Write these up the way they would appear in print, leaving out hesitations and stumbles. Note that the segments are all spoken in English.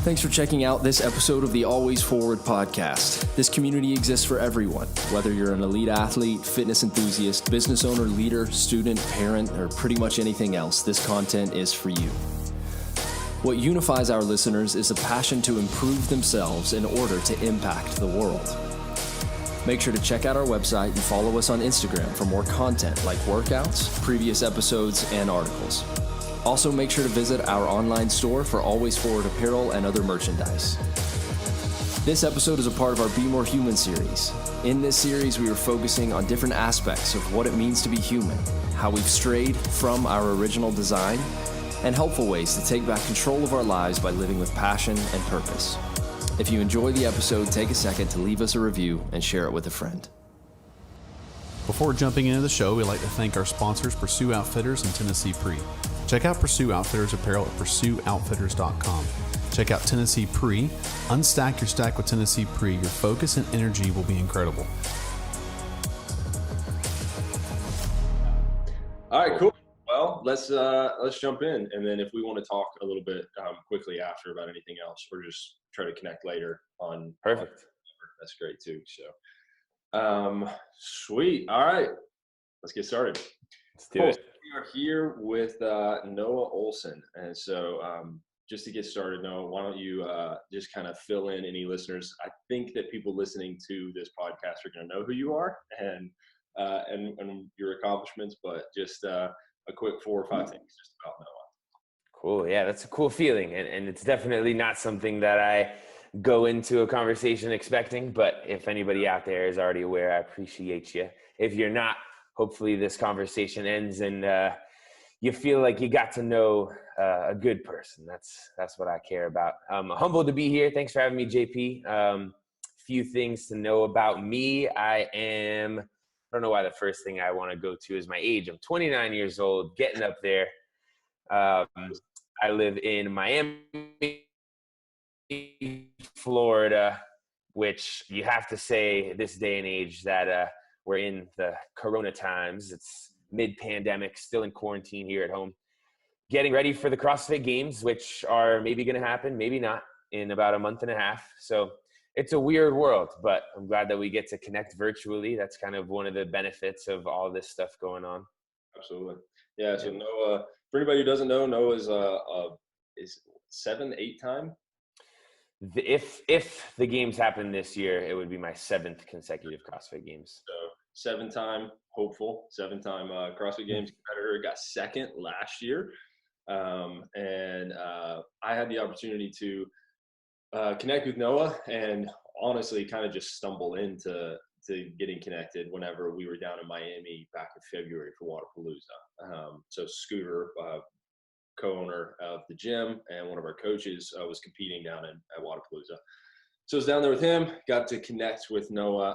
Thanks for checking out this episode of the Always Forward podcast. This community exists for everyone, whether you're an elite athlete, fitness enthusiast, business owner, leader, student, parent, or pretty much anything else. This content is for you. What unifies our listeners is a passion to improve themselves in order to impact the world. Make sure to check out our website and follow us on Instagram for more content like workouts, previous episodes, and articles. Also, make sure to visit our online store for Always Forward apparel and other merchandise. This episode is a part of our Be More Human series. In this series, we are focusing on different aspects of what it means to be human, how we've strayed from our original design, and helpful ways to take back control of our lives by living with passion and purpose. If you enjoy the episode, take a second to leave us a review and share it with a friend. Before jumping into the show, we'd like to thank our sponsors, Pursue Outfitters and Tennessee Pre. Check out Pursue Outfitters apparel at pursueoutfitters.com. Check out Tennessee Pre. Unstack your stack with Tennessee Pre. Your focus and energy will be incredible. All right, cool. Well, let's jump in, and then if we want to talk a little bit quickly after about anything else, or just try to connect later on. Perfect. That's great too. So, sweet. All right, let's get started. Let's do it. We are here with Noah Ohlsen, and so just to get started, Noah, why don't you just kind of fill in any listeners? I think that people listening to this podcast are going to know who you are and your accomplishments, but just a quick 4 or 5 things just about Noah. Cool. Yeah, that's a cool feeling, and it's definitely not something that I go into a conversation expecting. But if anybody out there is already aware, I appreciate you. If you're not, hopefully this conversation ends and you feel like you got to know a good person. That's what I care about. I'm humbled to be here. Thanks for having me, JP. Few things to know about me. I don't know why the first thing I want to go to is my age. I'm 29 years old, getting up there. I live in Miami, Florida, which you have to say this day and age that we're in the Corona times. It's mid-pandemic, still in quarantine here at home. Getting ready for the CrossFit Games, which are maybe going to happen, maybe not, in about a month and a half. So it's a weird world, but I'm glad that we get to connect virtually. That's kind of one of the benefits of all this stuff going on. Absolutely. Yeah. So Noah, for anybody who doesn't know, Noah is 7-8 time. If the games happen this year, it would be my 7th consecutive CrossFit Games. So 7-time hopeful, 7-time CrossFit Games competitor. Got second last year, and I had the opportunity to connect with Noah, and honestly, kind of just stumble into getting connected whenever we were down in Miami back in February for Waterpalooza. So Scooter, co-owner of the gym and one of our coaches, was competing down at Waterpalooza. So I was down there with him, got to connect with Noah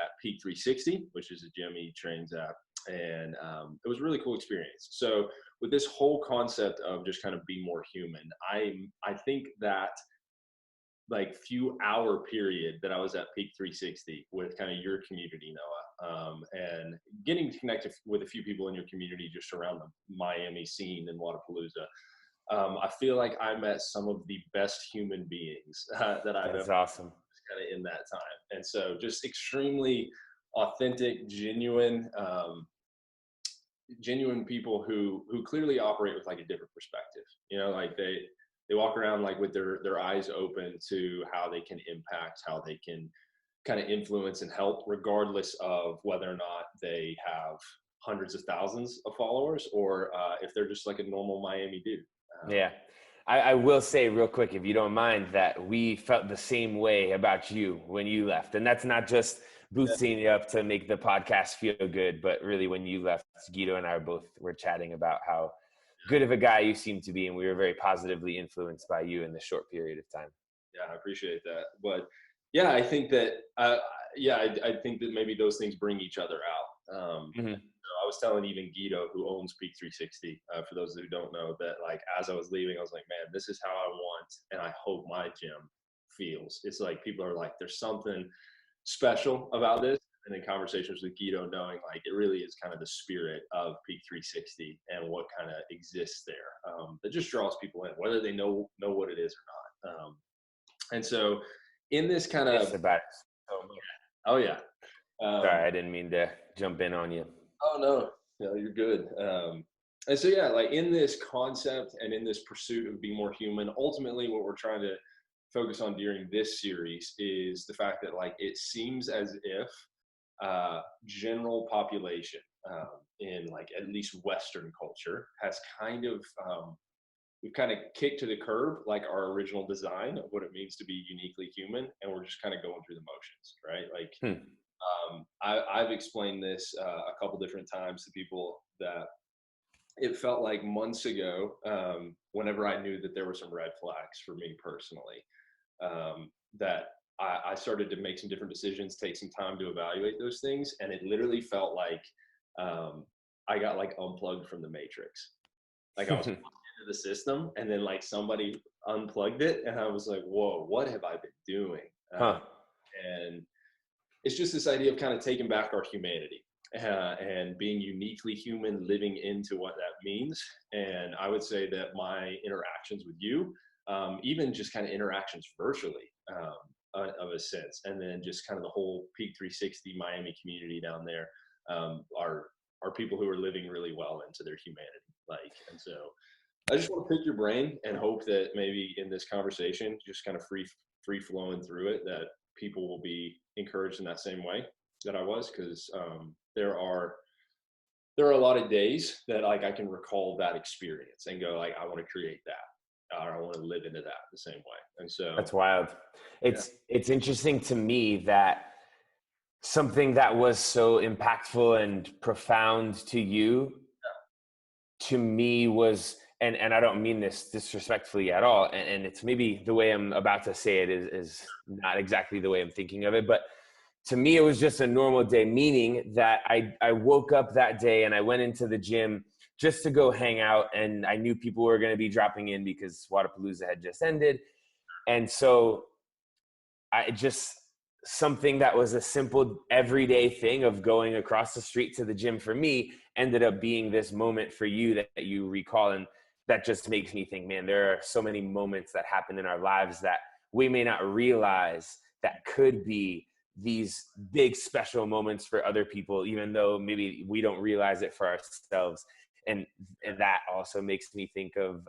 at Peak 360, which is a gym he trains at. And it was a really cool experience. So with this whole concept of just kind of be more human, I think that like few hour period that I was at Peak 360 with kind of your community, Noah, and getting connected with a few people in your community just around the Miami scene and Waterpalooza. I feel like I met some of the best human beings that I've ever awesome. Kind of in that time. And so just extremely authentic, genuine people who clearly operate with like a different perspective, like they walk around like with their eyes open to how they can impact, how they can kind of influence and help, regardless of whether or not they have hundreds of thousands of followers or if they're just like a normal Miami dude. Yeah. I will say real quick, if you don't mind, that we felt the same way about you when you left. And that's not just boosting you up to make the podcast feel good, but really when you left, Guido and I were chatting about how good of a guy you seem to be, and we were very positively influenced by you in the short period of time. Yeah, I appreciate that. But yeah, I think that I think that maybe those things bring each other out. I was telling even Guido, who owns Peak 360, for those who don't know, that like as I was leaving, I was like, man, this is how I want, and I hope my gym feels. It's like people are like, there's something special about this. And in conversations with Guido, knowing like it really is kind of the spirit of Peak 360 and what kind of exists there, that just draws people in, whether they know what it is or not. And so in this kind It's of, about it so much. oh yeah. Sorry, I didn't mean to jump in on you. Oh no, you're good. And so yeah, like in this concept and in this pursuit of being more human, ultimately what we're trying to focus on during this series is the fact that like it seems as if general population in like at least Western culture has kind of we've kind of kicked to the curb like our original design of what it means to be uniquely human, and we're just kind of going through the motions, right? Like I've explained this a couple different times to people that it felt like months ago, whenever I knew that there were some red flags for me personally, that I started to make some different decisions, take some time to evaluate those things. And it literally felt like I got like unplugged from the matrix. Like I was plugged into the system and then like somebody unplugged it. And I was like, whoa, what have I been doing? And it's just this idea of kind of taking back our humanity and being uniquely human, living into what that means. And I would say that my interactions with you, even just kind of interactions virtually, of a sense, and then just kind of the whole Peak 360 Miami community down there, are people who are living really well into their humanity. Like, and so I just want to pick your brain and hope that maybe in this conversation, just kind of free flowing through it, that people will be encouraged in that same way that I was, because there are a lot of days that like I can recall that experience and go like, I want to create that, or I want to live into that the same way. And so That's wild. It's interesting to me that something that was so impactful and profound to you, to me was, and I don't mean this disrespectfully at all, and it's maybe the way I'm about to say it is not exactly the way I'm thinking of it, but to me it was just a normal day, meaning that I woke up that day and I went into the gym just to go hang out, and I knew people were going to be dropping in because Wadapalooza had just ended. And so I just, something that was a simple everyday thing of going across the street to the gym for me ended up being this moment for you that you recall. And that just makes me think, man, there are so many moments that happen in our lives that we may not realize that could be these big special moments for other people, even though maybe we don't realize it for ourselves. And that also makes me think of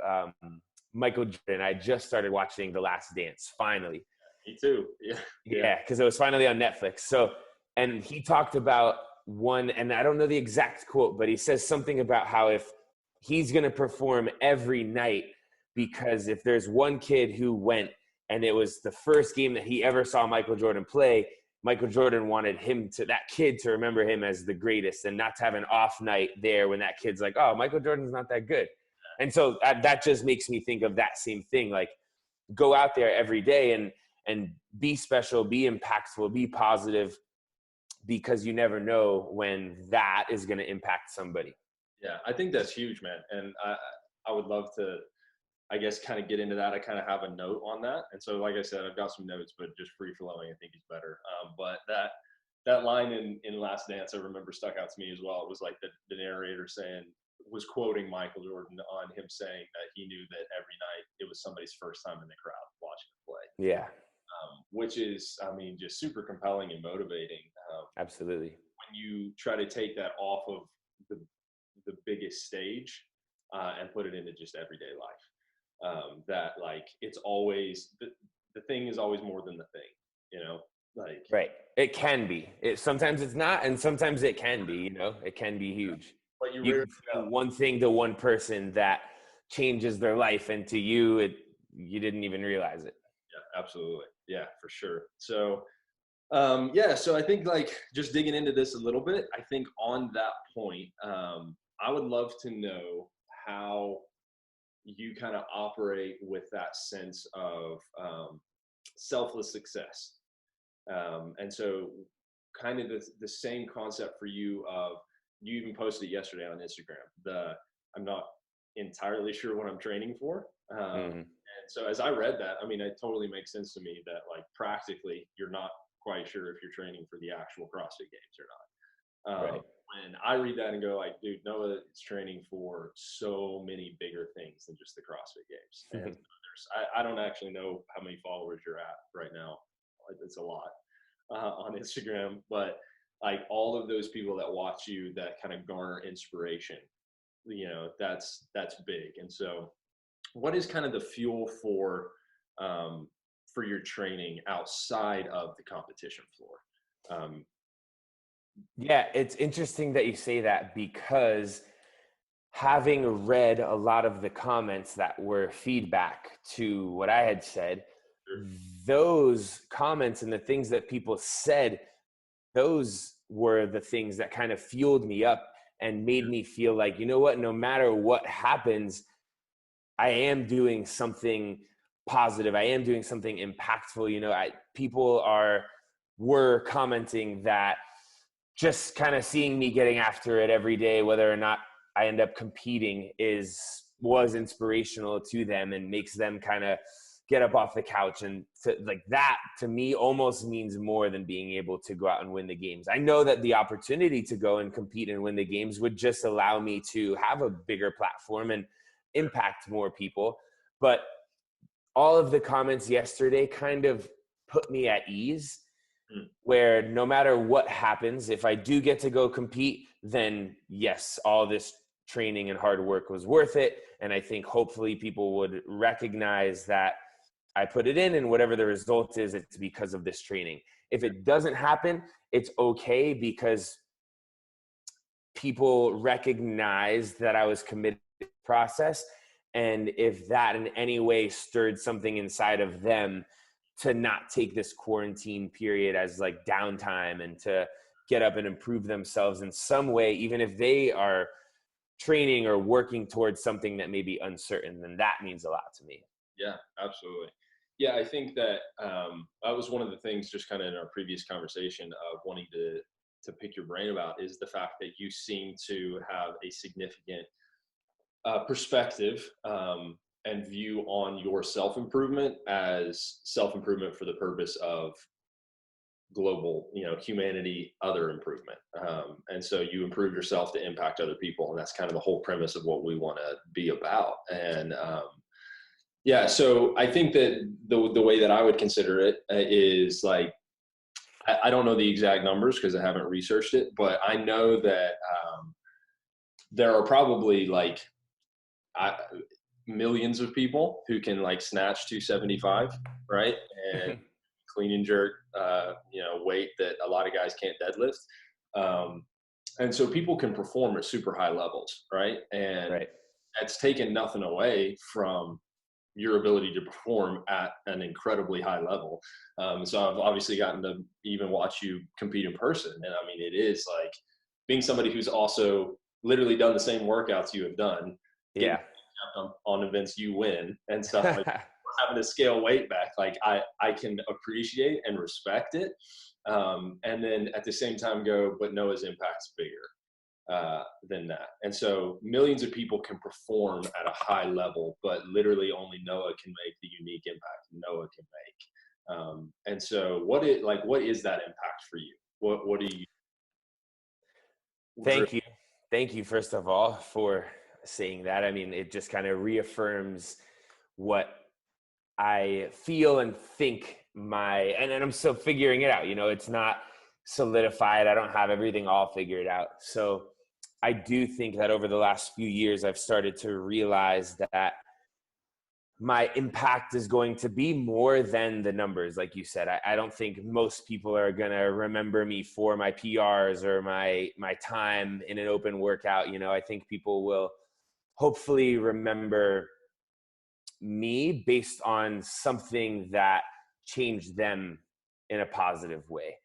Michael Jordan. I just started watching The Last Dance, finally. Me too. Yeah, because it was finally on Netflix. So, and he talked about one, and I don't know the exact quote, but he says something about how if he's going to perform every night, because if there's one kid who went and it was the first game that he ever saw Michael Jordan play, Michael Jordan wanted that kid to remember him as the greatest and not to have an off night there when that kid's like, oh, Michael Jordan's not that good. And so that just makes me think of that same thing. Like, go out there every day and be special, be impactful, be positive, because you never know when that is going to impact somebody. Yeah, I think that's huge, man. And I would love to, I guess, kind of get into that. I kind of have a note on that. And so, like I said, I've got some notes, but just free flowing, I think is better. But that line in Last Dance, I remember stuck out to me as well. It was like the narrator was quoting Michael Jordan on him saying that he knew that every night it was somebody's first time in the crowd watching him play. Yeah. Which is, I mean, just super compelling and motivating. Absolutely. When you try to take that off of the biggest stage and put it into just everyday life, that like it's always the thing is always more than the thing, you know, like right. It can be. Sometimes it's not, and sometimes it can be. You know, it can be huge. But you can say one thing to one person that changes their life, and to you, you didn't even realize it. Yeah, absolutely. Yeah, for sure. So, so I think like just digging into this a little bit, I think on that point, I would love to know how you kind of operate with that sense of selfless success. And so kind of the same concept for you of, you even posted it yesterday on Instagram, I'm not entirely sure what I'm training for. And so as I read that, I mean, it totally makes sense to me that like practically you're not quite sure if you're training for the actual CrossFit Games or not. Right. When I read that and go like, dude, Noah is training for so many bigger things than just the CrossFit Games. And I don't actually know how many followers you're at right now. It's a lot on Instagram, but like all of those people that watch you that kind of garner inspiration, that's big. And so what is kind of the fuel for your training outside of the competition floor? Yeah, it's interesting that you say that, because having read a lot of the comments that were feedback to what I had said, those comments and the things that people said, those were the things that kind of fueled me up and made me feel like, you know what, no matter what happens, I am doing something positive. I am doing something impactful. People were commenting that just kind of seeing me getting after it every day, whether or not I end up competing, was inspirational to them and makes them kind of get up off the couch. And that to me almost means more than being able to go out and win the games. I know that the opportunity to go and compete and win the games would just allow me to have a bigger platform and impact more people. But all of the comments yesterday kind of put me at ease, where no matter what happens, if I do get to go compete, then yes, all this training and hard work was worth it. And I think hopefully people would recognize that I put it in, and whatever the result is, it's because of this training. If it doesn't happen, it's okay, because people recognize that I was committed to the process. And if that in any way stirred something inside of them to not take this quarantine period as like downtime and to get up and improve themselves in some way, even if they are training or working towards something that may be uncertain, then that means a lot to me. Yeah, absolutely. Yeah, I think that that was one of the things just kind of in our previous conversation of wanting to pick your brain about, is the fact that you seem to have a significant perspective and view on your self-improvement as self-improvement for the purpose of global, humanity, other improvement. And so you improve yourself to impact other people. And that's kind of the whole premise of what we want to be about. And yeah, so I think that the way that I would consider it is like, I don't know the exact numbers because I haven't researched it, but I know that there are probably like millions of people who can like snatch 275, right? And clean and jerk, weight that a lot of guys can't deadlift. And so people can perform at super high levels, right? And that's taken nothing away from your ability to perform at an incredibly high level. So I've obviously gotten to even watch you compete in person. And I mean, it is like being somebody who's also literally done the same workouts you have done. Yeah. On events you win and stuff like that. Having to scale weight back, like I can appreciate and respect it. And then at the same time go, but Noah's impact's bigger than that. And so millions of people can perform at a high level, but literally only Noah can make the unique impact Noah can make. And so what is that impact for you? What do you? Thank you first of all for saying that. I mean, it just kind of reaffirms what I feel and think and I'm still figuring it out. It's not solidified. I don't have everything all figured out. So I do think that over the last few years, I've started to realize that my impact is going to be more than the numbers. Like you said, I don't think most people are going to remember me for my PRs or my time in an open workout. I think people will hopefully remember me based on something that changed them in a positive way.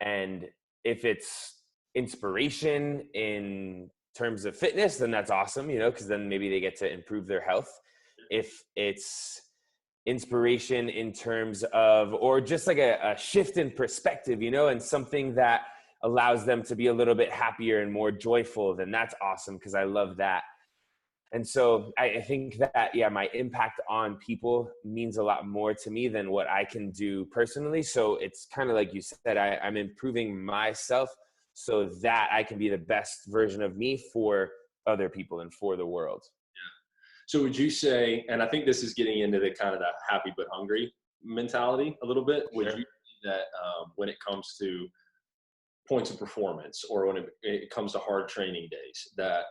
And if it's inspiration in terms of fitness, then that's awesome, because then maybe they get to improve their health. If it's inspiration in terms of, or just like a shift in perspective, and something that allows them to be a little bit happier and more joyful, then that's awesome, because I love that. And so I think that, my impact on people means a lot more to me than what I can do personally. So it's kind of like you said, I'm improving myself so that I can be the best version of me for other people and for the world. So would you say, and I think this is getting into the kind of the happy but hungry mentality a little bit, would you say that when it comes to points of performance, or when it comes to hard training days, that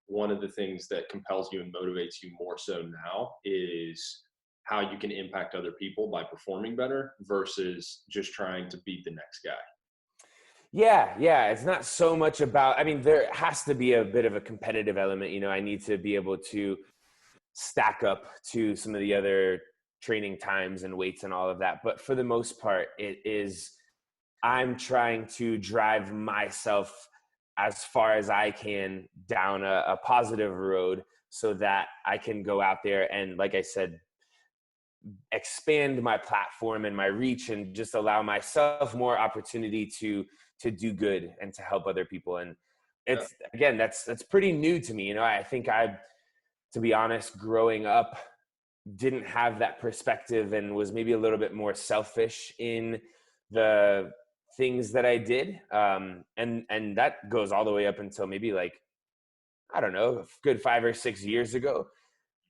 one of the things that compels you and motivates you more so now is how you can impact other people by performing better versus just trying to beat the next guy? Yeah. It's not so much about, I mean, there has to be a bit of a competitive element. You know, I need to be able to stack up to some of the other training times and weights and all of that. But for the most part, I'm trying to drive myself as far as I can down a positive road so that I can go out there and, like I said, expand my platform and my reach and just allow myself more opportunity to do good and to help other people. And it's, again, that's pretty new to me. You know, I think to be honest, growing up, didn't have that perspective and was maybe a little bit more selfish in the things that I did. And that goes all the way up until maybe like, I don't know, a good 5 or 6 years ago.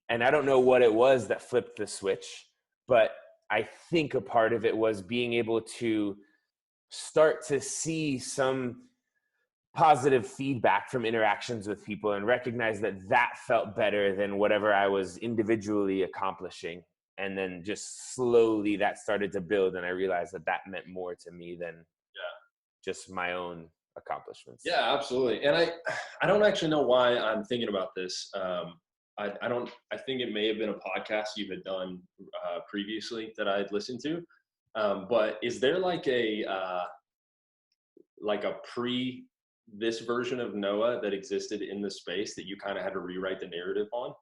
And I don't know what it was that flipped the switch, but I think a part of it was being able to start to see some positive feedback from interactions with people and recognize that felt better than whatever I was individually accomplishing. And then just slowly that started to build, and I realized that meant more to me than just my own accomplishments. Yeah, absolutely. And I don't actually know why I'm thinking about this. I think it may have been a podcast you had done previously that I had listened to. But is there like a this version of Noah that existed in the space that you kind of had to rewrite the narrative on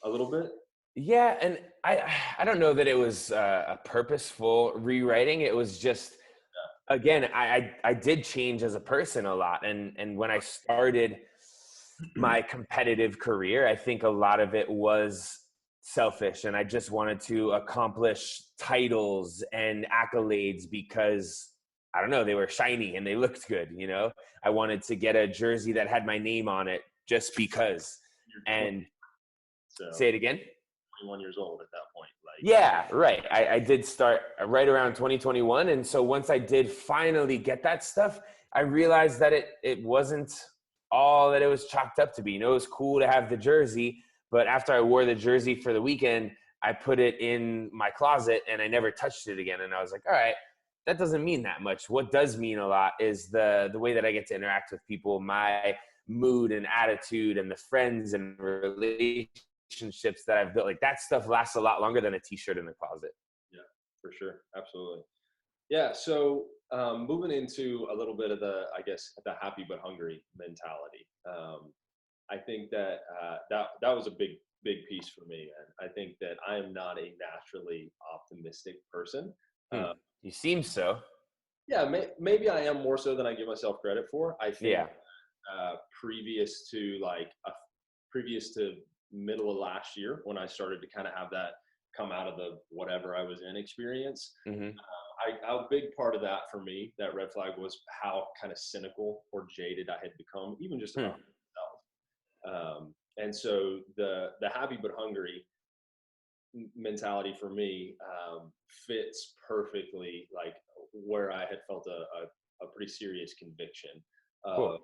a little bit? Yeah. And I don't know that it was a purposeful rewriting. It was just, again, I did change as a person a lot. And when I started my competitive career, I think a lot of it was selfish, and I just wanted to accomplish titles and accolades because, I don't know, they were shiny and they looked good. You know, I wanted to get a jersey that had my name on it just because. And say it again. 21 years old at that point. Yeah, right. I did start right around 2021. And so once I did finally get that stuff, I realized that it wasn't all that it was chalked up to be. You know, it was cool to have the jersey, but after I wore the jersey for the weekend, I put it in my closet and I never touched it again. And I was like, all right, that doesn't mean that much. What does mean a lot is the way that I get to interact with people, my mood and attitude, and the friends and relationships that I've built. Like, that stuff lasts a lot longer than a t-shirt in the closet. Yeah, for sure. Absolutely. Yeah. So moving into a little bit of the happy but hungry mentality. I think that was a big piece for me. And I think that I am not a naturally optimistic person. You seem so. Yeah, maybe I am more so than I give myself credit for. I think previous to middle of last year, when I started to kind of have that come out of the whatever I was in experience, a big part of that for me, that red flag, was how kind of cynical or jaded I had become, even just about myself. And so the happy but hungry mentality for me fits perfectly like where I had felt a pretty serious conviction of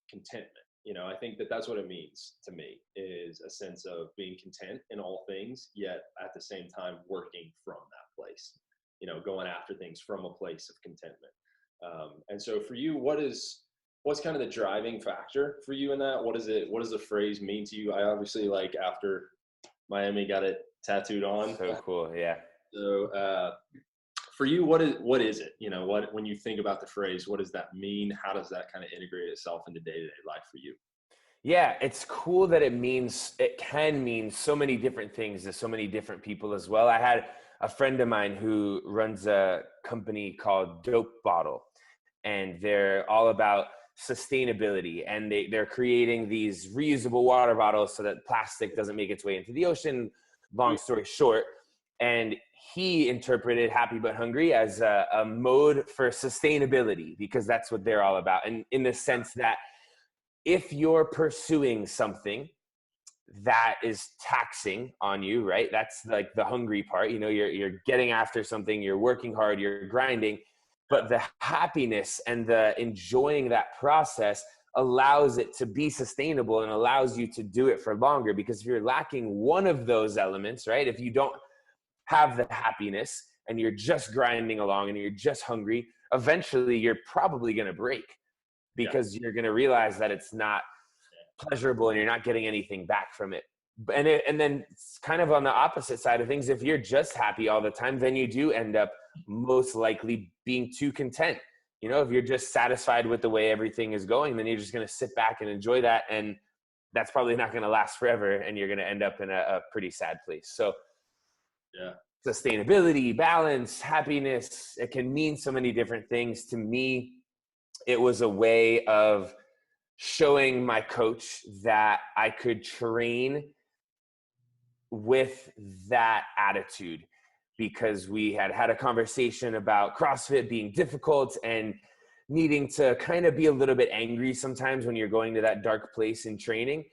contentment. You know, I think that's what it means to me, is a sense of being content in all things, yet at the same time working from that place, you know, going after things from a place of contentment. And so for you, what's kind of the driving factor for you in that? What does the phrase mean to you? I obviously, like, after Miami, got it tattooed on. So cool. Yeah. So for you, what is it? You know, when you think about the phrase, what does that mean? How does that kind of integrate itself into day-to-day life for you? Yeah, it's cool that it can mean so many different things to so many different people as well. I had a friend of mine who runs a company called Dope Bottle, and they're all about sustainability, and they're creating these reusable water bottles so that plastic doesn't make its way into the ocean. Long story short. And he interpreted happy but hungry as a mode for sustainability, because that's what they're all about. And in the sense that if you're pursuing something that is taxing on you, right? That's like the hungry part. You're getting after something, you're working hard, you're grinding, but the happiness and the enjoying that process allows it to be sustainable and allows you to do it for longer. Because if you're lacking one of those elements, right? If you don't have the happiness and you're just grinding along and you're just hungry, eventually you're probably going to break, because you're going to realize that it's not pleasurable and you're not getting anything back from it. And then it's kind of on the opposite side of things. If you're just happy all the time, then you do end up most likely being too content. If you're just satisfied with the way everything is going, then you're just going to sit back and enjoy that. And that's probably not going to last forever. And you're going to end up in a pretty sad place. So sustainability, balance, happiness, it can mean so many different things. To me, it was a way of showing my coach that I could train with that attitude, because we had a conversation about CrossFit being difficult and needing to kind of be a little bit angry sometimes when you're going to that dark place in training.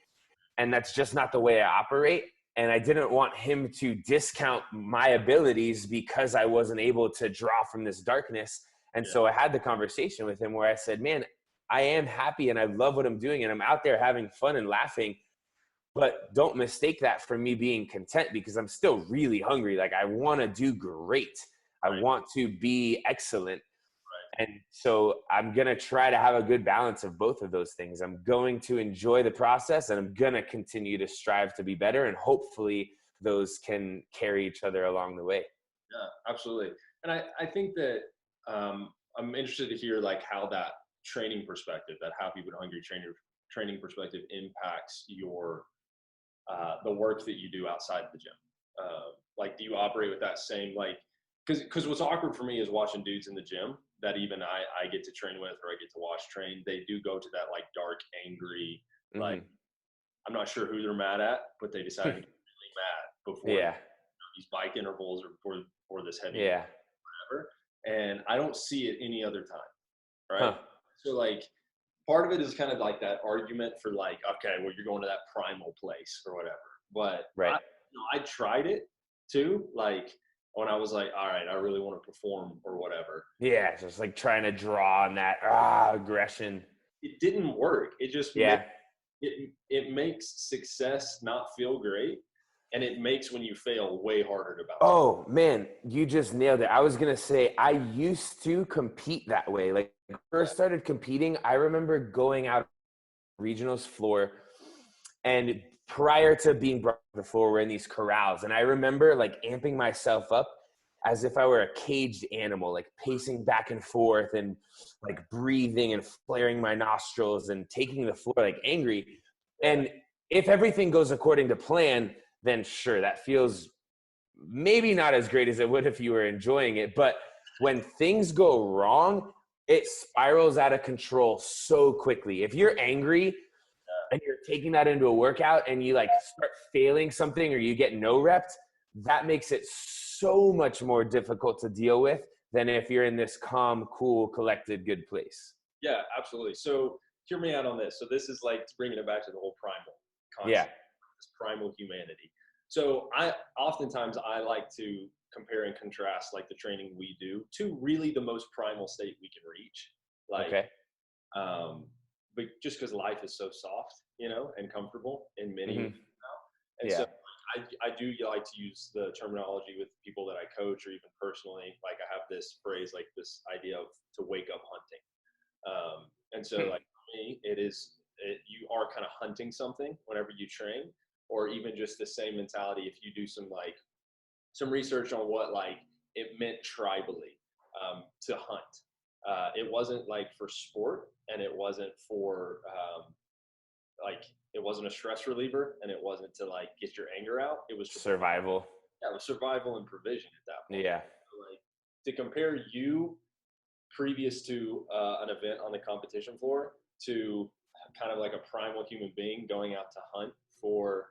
And that's just not the way I operate. And I didn't want him to discount my abilities because I wasn't able to draw from this darkness. And so I had the conversation with him where I said, man, I am happy and I love what I'm doing and I'm out there having fun and laughing, but don't mistake that for me being content, because I'm still really hungry. Like, I want to do great. I want to be excellent. And so I'm going to try to have a good balance of both of those things. I'm going to enjoy the process and I'm going to continue to strive to be better. And hopefully those can carry each other along the way. Yeah, absolutely. And I think that I'm interested to hear like how that training perspective, that happy but hungry training perspective impacts your the work that you do outside the gym. Like, do you operate with that same, like, because what's awkward for me is watching dudes in the gym that even I get to train with, or I get to watch train. They do go to that like dark, angry, like, I'm not sure who they're mad at, but they decide to get really mad before these bike intervals or before this heavy whatever. And I don't see it any other time. Right. So like, part of it is kind of like that argument for like, okay, well, you're going to that primal place or whatever. But I tried it too. Like, when I was like, all right, I really want to perform or whatever. Yeah. Just like trying to draw on that aggression. It didn't work. It just, it makes success not feel great. And it makes when you fail way harder to bounce. Oh man, you just nailed it. I was going to say, I used to compete that way. Like, when I first started competing, I remember going out regionals floor, and prior to being brought to the floor, we're in these corrals. And I remember like amping myself up as if I were a caged animal, like pacing back and forth and like breathing and flaring my nostrils and taking the floor like angry. And if everything goes according to plan, then sure, that feels maybe not as great as it would if you were enjoying it. But when things go wrong, it spirals out of control so quickly. If you're angry and you're taking that into a workout and you like start failing something or you get no reps, that makes it so much more difficult to deal with than if you're in this calm, cool, collected, good place. Yeah, absolutely. So hear me out on this. So this is like bringing it back to the whole primal concept, this primal humanity. So oftentimes I like to compare and contrast like the training we do to really the most primal state we can reach. Like, but just because life is so soft, and comfortable in many now. And so I do like to use the terminology with people that I coach, or even personally. Like, I have this phrase, like this idea of to wake up hunting. And so like for me, you are kind of hunting something whenever you train, or even just the same mentality. If you do some research on what like it meant tribally to hunt, it wasn't like for sport, and it wasn't for like, it wasn't a stress reliever, and it wasn't to like get your anger out. It was survival. Yeah, it was survival and provision at that point. Yeah. So like, to compare you previous to an event on the competition floor to kind of like a primal human being going out to hunt for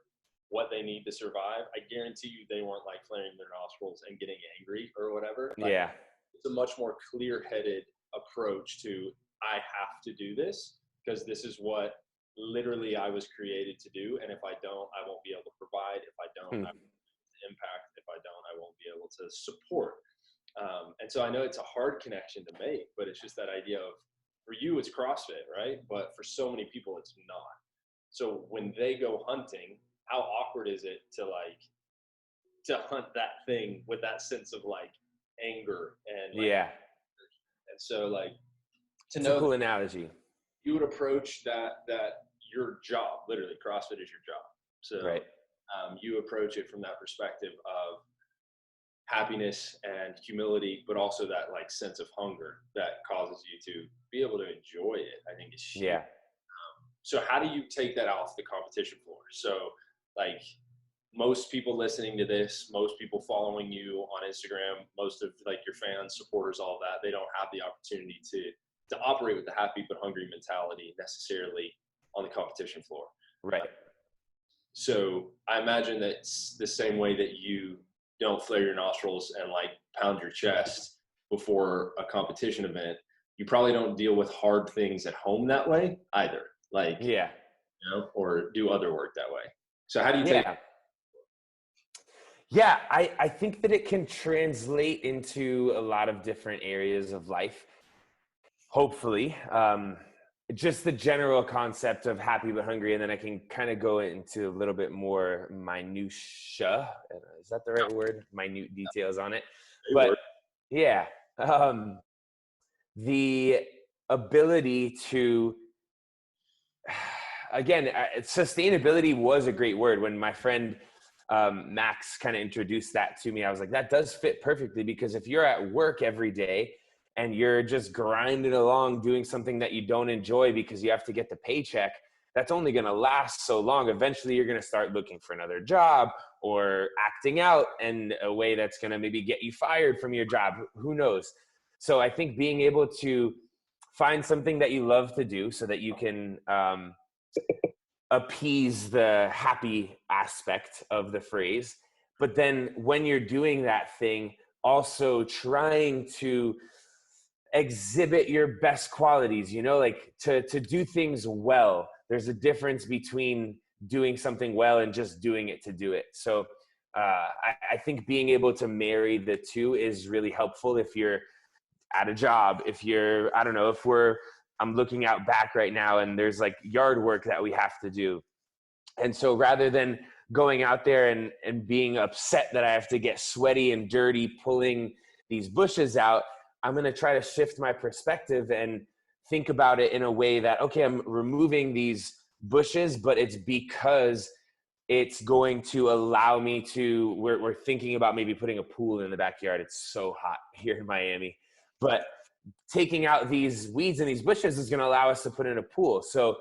what they need to survive, I guarantee you they weren't like flaring their nostrils and getting angry or whatever. Like, it's a much more clear-headed approach to, I have to do this because this is what literally I was created to do. And if I don't, I won't be able to provide. If I don't, I won't impact. If I don't, I won't be able to support. And so I know it's a hard connection to make, but it's just that idea of, for you, it's CrossFit, right? But for so many people, it's not. So when they go hunting, how awkward is it to hunt that thing with that sense of like anger and like, Yeah. and so like to It's know a cool analogy. you would approach that your job, literally CrossFit is your job. So Right. You approach it from that perspective of happiness and humility, but also that like sense of hunger that causes you to be able to enjoy it, I think is huge. Yeah. So how do you take that off the competition floor? So like most people listening to this, most people following you on Instagram, most of like your fans, supporters, all that, they don't have the opportunity to operate with the happy but hungry mentality necessarily on the competition floor. Right. So I imagine that it's the same way that you don't flare your nostrils and like pound your chest before a competition event. You probably don't deal with hard things at home that way either. Like, Yeah. you know, or do other work that way. So how do you take? Yeah, I think that it can translate into a lot of different areas of life. Hopefully, just the general concept of happy but hungry, and then I can kind of go into a little bit more minutia. Is that the right word? Minute details on it. But yeah, the ability to, again, sustainability was a great word. When my friend Max kind of introduced that to me, I was like, that does fit perfectly, because if you're at work every day and you're just grinding along doing something that you don't enjoy because you have to get the paycheck, that's only going to last so long. Eventually you're going to start looking for another job or acting out in a way that's going to maybe get you fired from your job. Who knows? So I think being able to find something that you love to do so that you can appease the happy aspect of the phrase. But then when you're doing that thing, also trying to exhibit your best qualities, you know, like to do things well. There's a difference between doing something well and just doing it to do it. So I think being able to marry the two is really helpful if you're at a job, if you're, I don't know, I'm looking out back right now and there's like yard work that we have to do. And so rather than going out there and being upset that I have to get sweaty and dirty pulling these bushes out, I'm going to try to shift my perspective and think about it in a way that, okay, I'm removing these bushes, but it's because it's going to allow me to, we're thinking about maybe putting a pool in the backyard. It's so hot here in Miami, but taking out these weeds and these bushes is going to allow us to put in a pool. So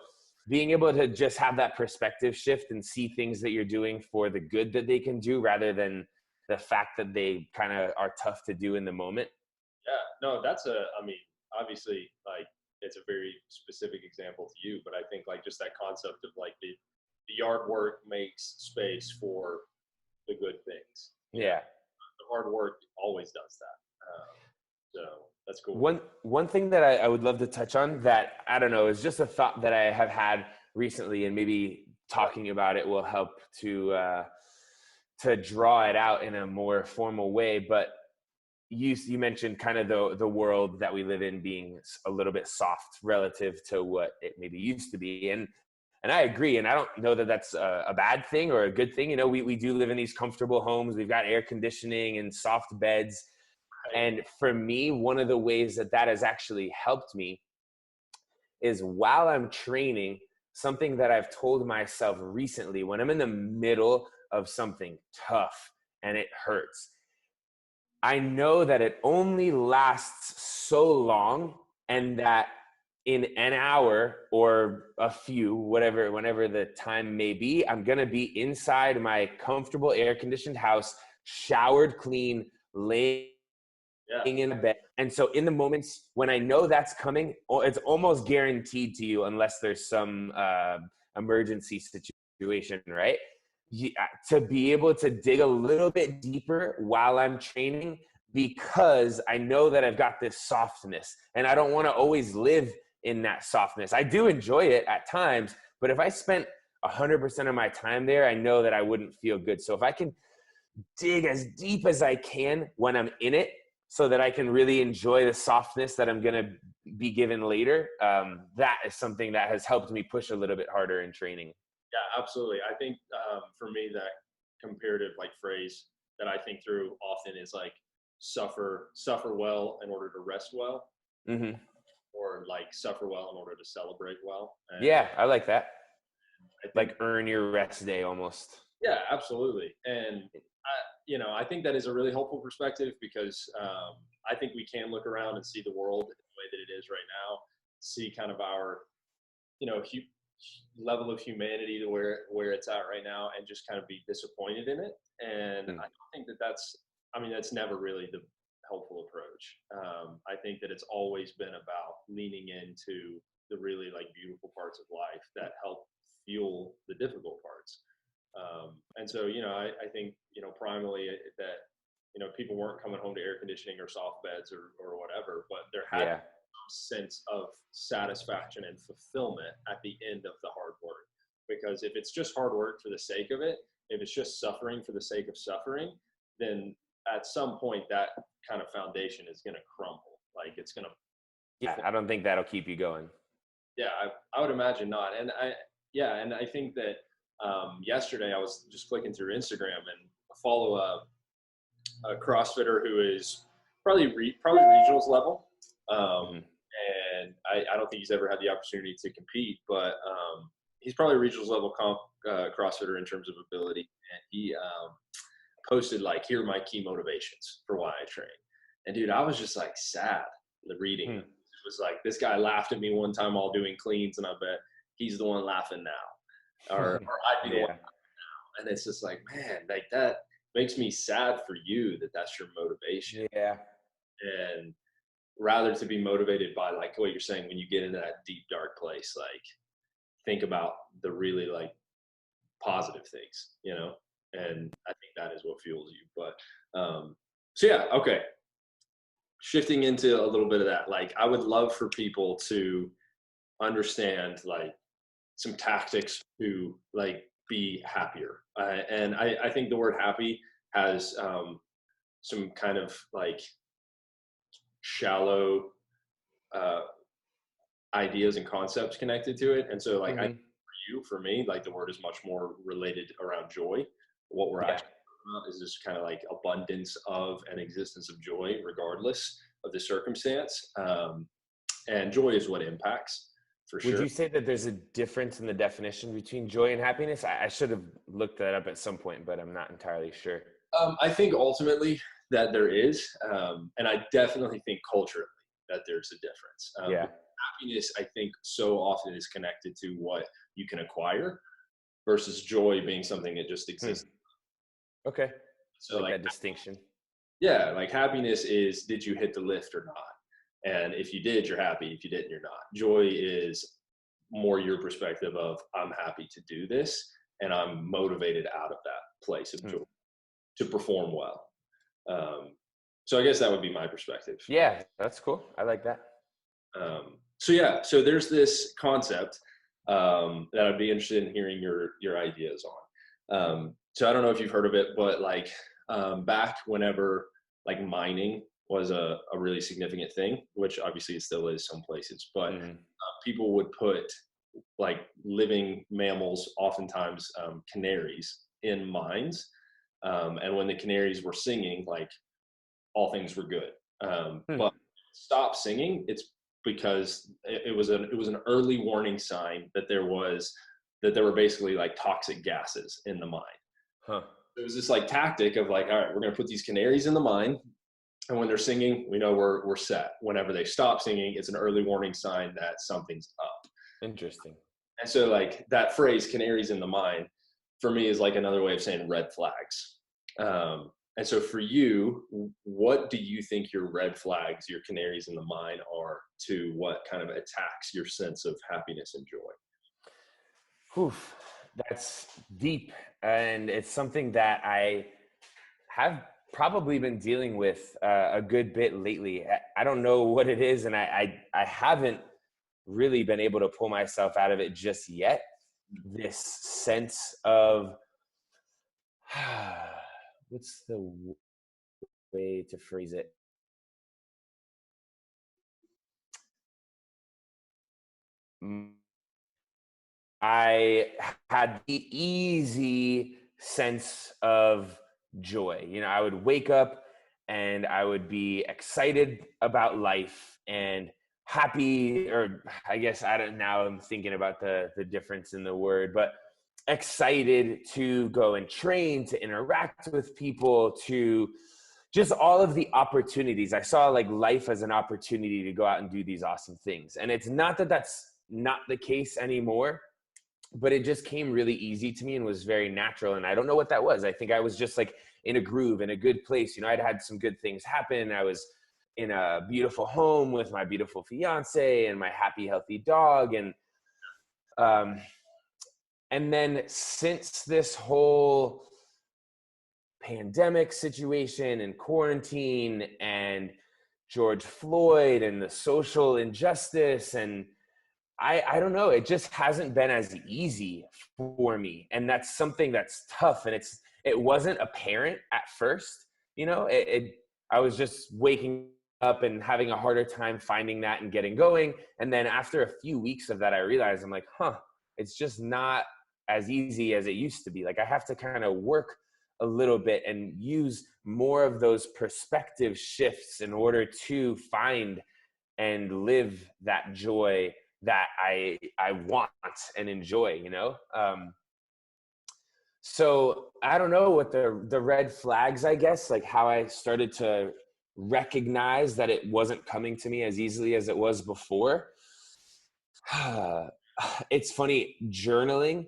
being able to just have that perspective shift and see things that you're doing for the good that they can do rather than the fact that they kind of are tough to do in the moment. Yeah, no, obviously like it's a very specific example to you, but I think like just that concept of like the yard work makes space for the good things. Yeah. The hard work always does that. So that's cool. One thing that I would love to touch on that, I don't know, is just a thought that I have had recently, and maybe talking about it will help to draw it out in a more formal way. But you mentioned kind of the world that we live in being a little bit soft relative to what it maybe used to be. And I agree. And I don't know that that's a bad thing or a good thing. You know, we do live in these comfortable homes. We've got air conditioning and soft beds. And for me, one of the ways that has actually helped me is while I'm training, something that I've told myself recently, when I'm in the middle of something tough and it hurts, I know that it only lasts so long, and that in an hour or a few, whenever the time may be, I'm going to be inside my comfortable air-conditioned house, showered clean, laying in a bed. And so in the moments when I know that's coming, it's almost guaranteed to you unless there's some emergency situation, right? To be able to dig a little bit deeper while I'm training, because I know that I've got this softness and I don't want to always live in that softness. I do enjoy it at times, But if I spent 100% of my time there, I know that I wouldn't feel good. So if I can dig as deep as I can when I'm in it, so that I can really enjoy the softness that I'm going to be given later, that is something that has helped me push a little bit harder in training. Yeah, absolutely. I think for me, that comparative like phrase that I think through often is like suffer well in order to rest well, Mm-hmm. or like suffer well in order to celebrate well. And Yeah, I like that. I think, Like earn your rest day almost. yeah, absolutely. And I think that is a really helpful perspective, because I think we can look around and see the world the way that it is right now, see kind of our, level of humanity to where it's at right now, and just kind of be disappointed in it. And I don't think that's never really the helpful approach. I think that it's always been about leaning into the really like beautiful parts of life that help fuel the difficult parts. And so, I think, primarily that, people weren't coming home to air conditioning or soft beds or whatever, but there had some sense of satisfaction and fulfillment at the end of the hard work. Because if it's just hard work for the sake of it, if it's just suffering for the sake of suffering, then at some point that kind of foundation is going to crumble. Like it's going to. Yeah, I don't think that'll keep you going. Yeah, I would imagine not. And I think that yesterday I was just clicking through Instagram and follow a CrossFitter who is probably regionals level. And I don't think he's ever had the opportunity to compete, but he's probably regionals level CrossFitter in terms of ability. And he posted like, here are my key motivations for why I train. And dude, I was just like sad reading. It was like, this guy laughed at me one time while doing cleans, and I bet he's the one laughing now, or I'd be the one laughing now. And it's just like, man, like that makes me sad for you that that's your motivation. Yeah. And rather to be motivated by like what you're saying, when you get into that deep dark place, like think about the really like positive things, and I think that is what fuels you. But so yeah, okay, shifting into a little bit of that, like I would love for people to understand like some tactics to like be happier, and I think the word happy has some kind of like shallow ideas and concepts connected to it. And so like for me, like the word is much more related around joy. What we're actually talking about is this kind of like abundance of an existence of joy regardless of the circumstance. And joy is what impacts, for sure. Would you say that there's a difference in the definition between joy and happiness? I should have looked that up at some point, but I'm not entirely sure. I think ultimately that there is, and I definitely think culturally that there's a difference. Happiness, I think, so often is connected to what you can acquire versus joy being something that just exists. Okay. So like that distinction. Yeah, like happiness is, did you hit the lift or not? And if you did, you're happy. If you didn't, you're not. Joy is more your perspective of, I'm happy to do this, and I'm motivated out of that place of joy to perform well. So I guess that would be my perspective. Yeah, that's cool. I like that. So there's this concept that I'd be interested in hearing your ideas on. So I don't know if you've heard of it, but like back whenever like mining was a really significant thing, which obviously it still is some places, but people would put like living mammals, oftentimes canaries, in mines. And when the canaries were singing, like all things were good. But stop singing, it's because it was an early warning sign that there were basically like toxic gases in the mine. It was this like tactic of like, all right, we're going to put these canaries in the mine, and when they're singing, we know we're set. Whenever they stop singing, it's an early warning sign that something's up. Interesting. And so like that phrase, canaries in the mine, for me is like another way of saying red flags. And so for you, what do you think your red flags, your canaries in the mine are to what kind of attacks your sense of happiness and joy? Oof, that's deep. And it's something that I have probably been dealing with a good bit lately. I don't know what it is, and I haven't really been able to pull myself out of it just yet. this sense of what's the way to phrase it? I had the easy sense of joy. You know, I would wake up and I would be excited about life and happy, or I guess I don't now I'm thinking about the difference in the word, but excited to go and train, to interact with people, to just all of the opportunities. I saw like life as an opportunity to go out and do these awesome things. And it's not that that's not the case anymore, but it just came really easy to me and was very natural. And I don't know what that was. I think I was just like in a groove, in a good place. You know, I'd had some good things happen. I was in a beautiful home with my beautiful fiance and my happy, healthy dog. And then since this whole pandemic situation and quarantine and George Floyd and the social injustice, and I don't know, it just hasn't been as easy for me. And that's something that's tough. And it wasn't apparent at first, you know, I was just waking up and having a harder time finding that and getting going. And then after a few weeks of that, I realized I'm like, it's just not as easy as it used to be. Like I have to kind of work a little bit and use more of those perspective shifts in order to find and live that joy that I want and enjoy, you know? So I don't know what the red flags, I guess, like how I started to recognize that it wasn't coming to me as easily as it was before. It's funny, journaling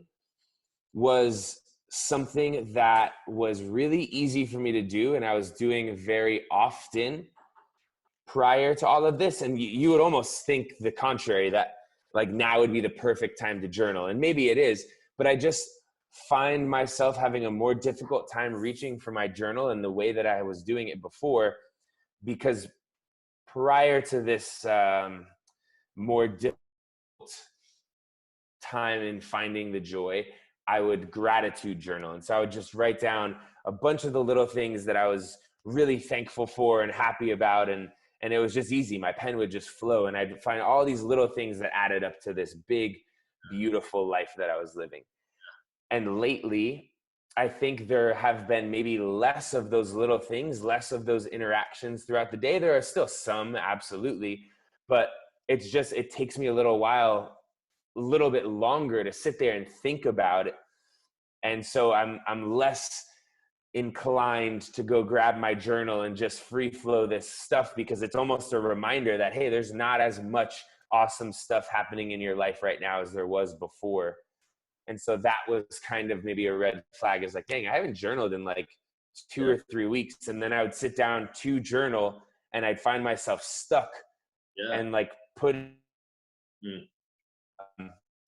was something that was really easy for me to do, and I was doing very often prior to all of this. And you would almost think the contrary, that like now would be the perfect time to journal. And maybe it is, but I just find myself having a more difficult time reaching for my journal in the way that I was doing it before, because prior to this more difficult time in finding the joy, I would gratitude journal. And so I would just write down a bunch of the little things that I was really thankful for and happy about. And it was just easy. My pen would just flow, and I'd find all these little things that added up to this big, beautiful life that I was living. And lately, I think there have been maybe less of those little things, less of those interactions throughout the day. There are still some, absolutely, but it takes me a little while, a little bit longer to sit there and think about it. And so I'm less inclined to go grab my journal and just free flow this stuff, because it's almost a reminder that, hey, there's not as much awesome stuff happening in your life right now as there was before. And so that was kind of maybe a red flag, is like, dang, I haven't journaled in like 2 or 3 weeks. And then I would sit down to journal and I'd find myself stuck and like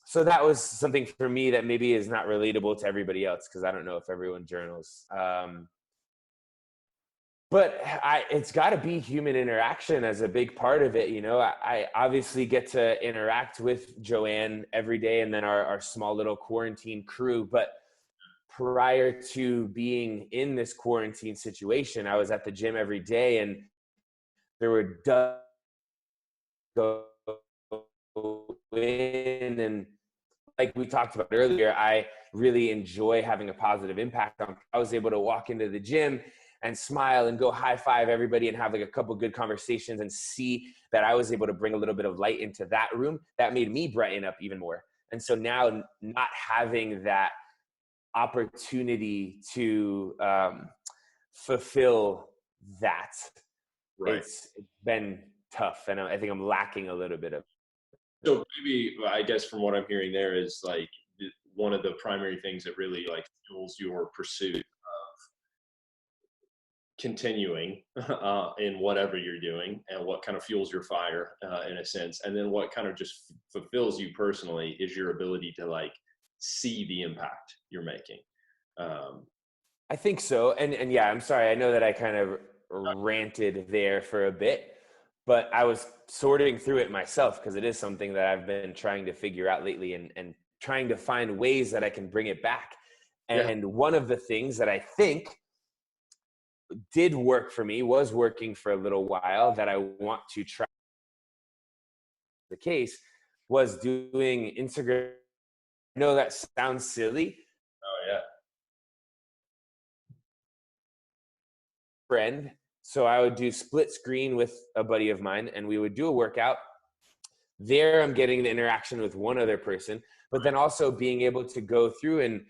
so that was something for me that maybe is not relatable to everybody else, because I don't know if everyone journals. But it's got to be human interaction as a big part of it. You know, I obviously get to interact with Joanne every day, and then our small little quarantine crew. But prior to being in this quarantine situation, I was at the gym every day, and there were go in, and like we talked about earlier, I really enjoy having a positive impact on. I was able to walk into the gym and smile and go high five everybody and have like a couple good conversations, and see that I was able to bring a little bit of light into that room. That made me brighten up even more. And so now, not having that opportunity to fulfill that, it's been tough. And I think I'm lacking a little bit of. So maybe, I guess from what I'm hearing there, is like one of the primary things that really like fuels your pursuit of continuing in whatever you're doing, and what kind of fuels your fire in a sense, and then what kind of just fulfills you personally is your ability to like see the impact you're making. I think so. And yeah, I'm sorry. I know that I kind of ranted there for a bit, but I was sorting through it myself, because it is something that I've been trying to figure out lately, and trying to find ways that I can bring it back. Yeah. And one of the things that I think did work for me, was working for a little while, that I want to try the case, was doing Instagram. I know that sounds silly. Oh yeah. Friend. So I would do split screen with a buddy of mine, and we would do a workout. There I'm getting the interaction with one other person, but then also being able to go through and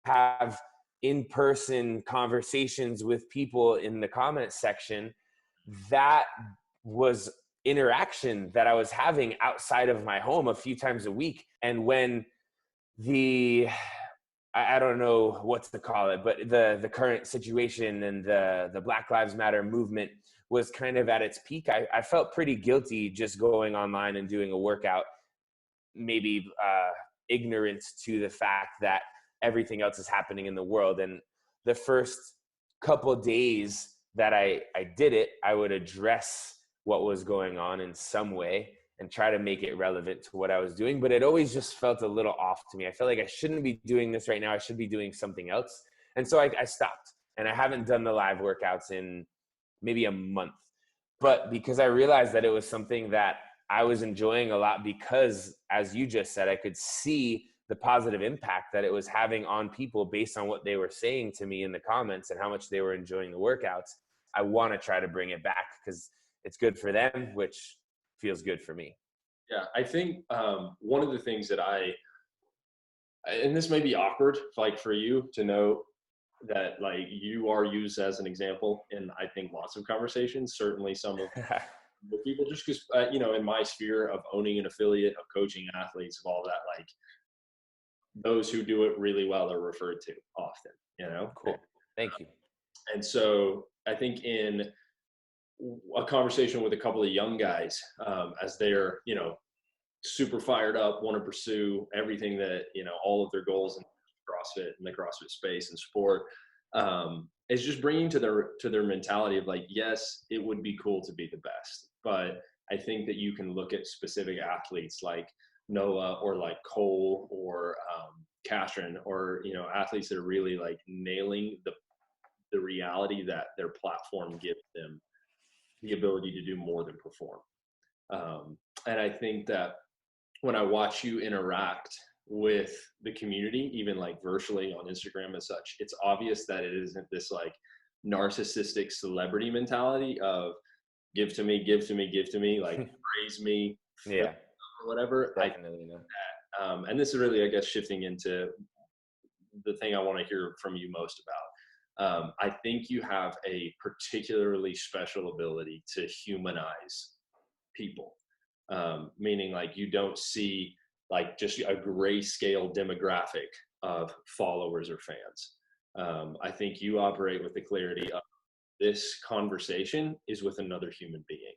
have in-person conversations with people in the comments section. That was interaction that I was having outside of my home a few times a week. And when I don't know what to call it, but the current situation and the Black Lives Matter movement was kind of at its peak, I felt pretty guilty just going online and doing a workout, maybe ignorant to the fact that everything else is happening in the world. And the first couple days that I did it, I would address what was going on in some way and try to make it relevant to what I was doing. But it always just felt a little off to me. I felt like I shouldn't be doing this right now. I should be doing something else. And so I stopped, and I haven't done the live workouts in maybe a month. But because I realized that it was something that I was enjoying a lot, because, as you just said, I could see the positive impact that it was having on people based on what they were saying to me in the comments and how much they were enjoying the workouts. I want to try to bring it back because it's good for them, which feels good for me. Yeah, I think one of the things that and this may be awkward, like for you to know that like you are used as an example in, I think, lots of conversations, certainly some of the people, just because, in my sphere of owning an affiliate, of coaching athletes, of all that, like those who do it really well are referred to often, Cool. Thank you. And so I think in a conversation with a couple of young guys, as they're, super fired up, want to pursue everything that, all of their goals in CrossFit and the CrossFit space and sport, is just bringing to their mentality of like, yes, it would be cool to be the best. But I think that you can look at specific athletes like Noah or like Cole or Katrin, or, athletes that are really like nailing the reality that their platform gives them the ability to do more than perform. And I think that when I watch you interact with the community, even like virtually on Instagram and such, it's obvious that it isn't this like narcissistic celebrity mentality of give to me, like praise me, yeah, or whatever. Definitely not. And this is really, I guess, shifting into the thing I want to hear from you most about. I think you have a particularly special ability to humanize people, meaning like you don't see like just a grayscale demographic of followers or fans. I think you operate with the clarity of this conversation is with another human being.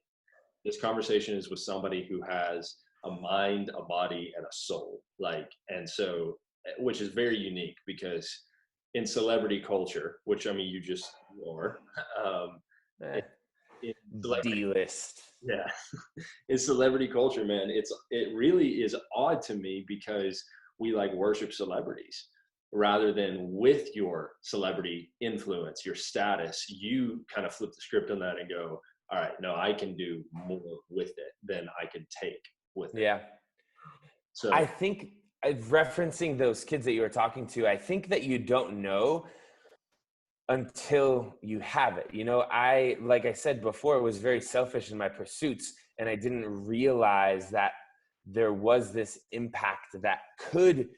This conversation is with somebody who has a mind, a body, and a soul. And so, which is very unique because in celebrity culture, which I mean, you just are, D-list. Yeah. In celebrity culture, man, it really is odd to me because we like worship celebrities rather than with your celebrity influence, your status, you kind of flip the script on that and go, all right, no, I can do more with it than I can take with it. Yeah. So I think, referencing those kids that you were talking to, I think that you don't know until you have it. Like I said before, was very selfish in my pursuits, and I didn't realize that there was this impact that could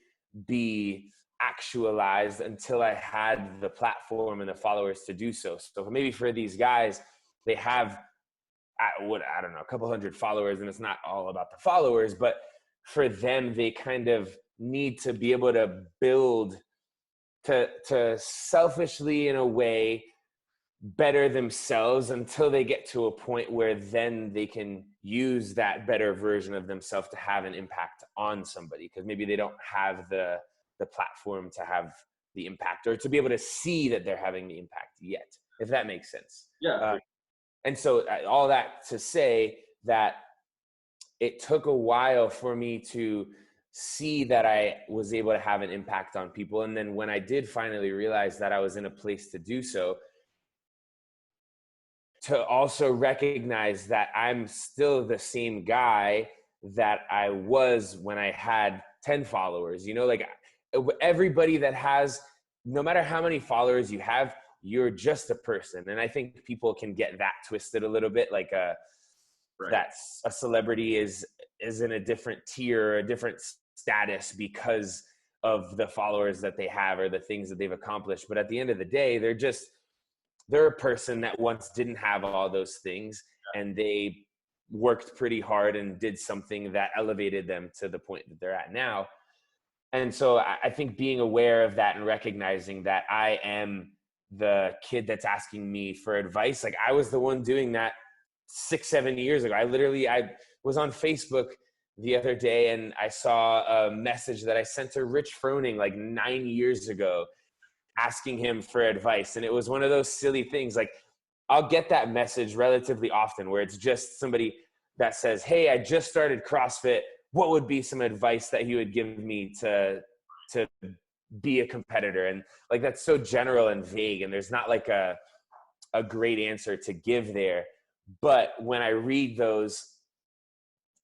be actualized until I had the platform and the followers to do so. So maybe for these guys, they have, I don't know, a couple hundred followers, and it's not all about the followers, but for them, they kind of need to be able to build to selfishly, in a way, better themselves until they get to a point where then they can use that better version of themselves to have an impact on somebody, because maybe they don't have the platform to have the impact, or to be able to see that they're having the impact yet, if that makes sense. Yeah. And so all that to say that it took a while for me to see that I was able to have an impact on people. And then when I did finally realize that I was in a place to do so, to also recognize that I'm still the same guy that I was when I had 10 followers. You know, like everybody that has, no matter how many followers you have, you're just a person. And I think people can get that twisted a little bit, like Right. that a celebrity is in a different tier, a different status because of the followers that they have or the things that they've accomplished. But at the end of the day, they're a person that once didn't have all those things, and they worked pretty hard and did something that elevated them to the point that they're at now. And so I think being aware of that and recognizing that I am the kid that's asking me for advice, like I was the one doing that 6-7 years ago. I was on Facebook the other day and I saw a message that I sent to Rich Froning like 9 years ago, asking him for advice. And it was one of those silly things. Like I'll get that message relatively often where it's just somebody that says, hey, I just started CrossFit. What would be some advice that he would give me to be a competitor? And like, that's so general and vague. And there's not like a great answer to give there. But when I read those,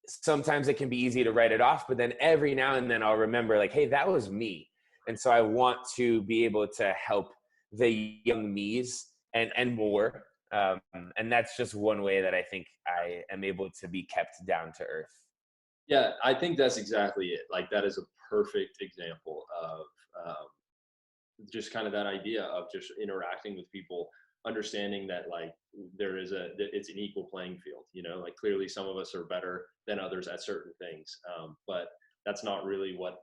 sometimes it can be easy to write it off, but then every now and then I'll remember like, hey, that was me. And so I want to be able to help the young me's and more. And that's just one way that I think I am able to be kept down to earth. Yeah, I think that's exactly it. Like that is a perfect example of just kind of that idea of just interacting with people, understanding that like it's an equal playing field, you know, like clearly some of us are better than others at certain things. But that's not really what,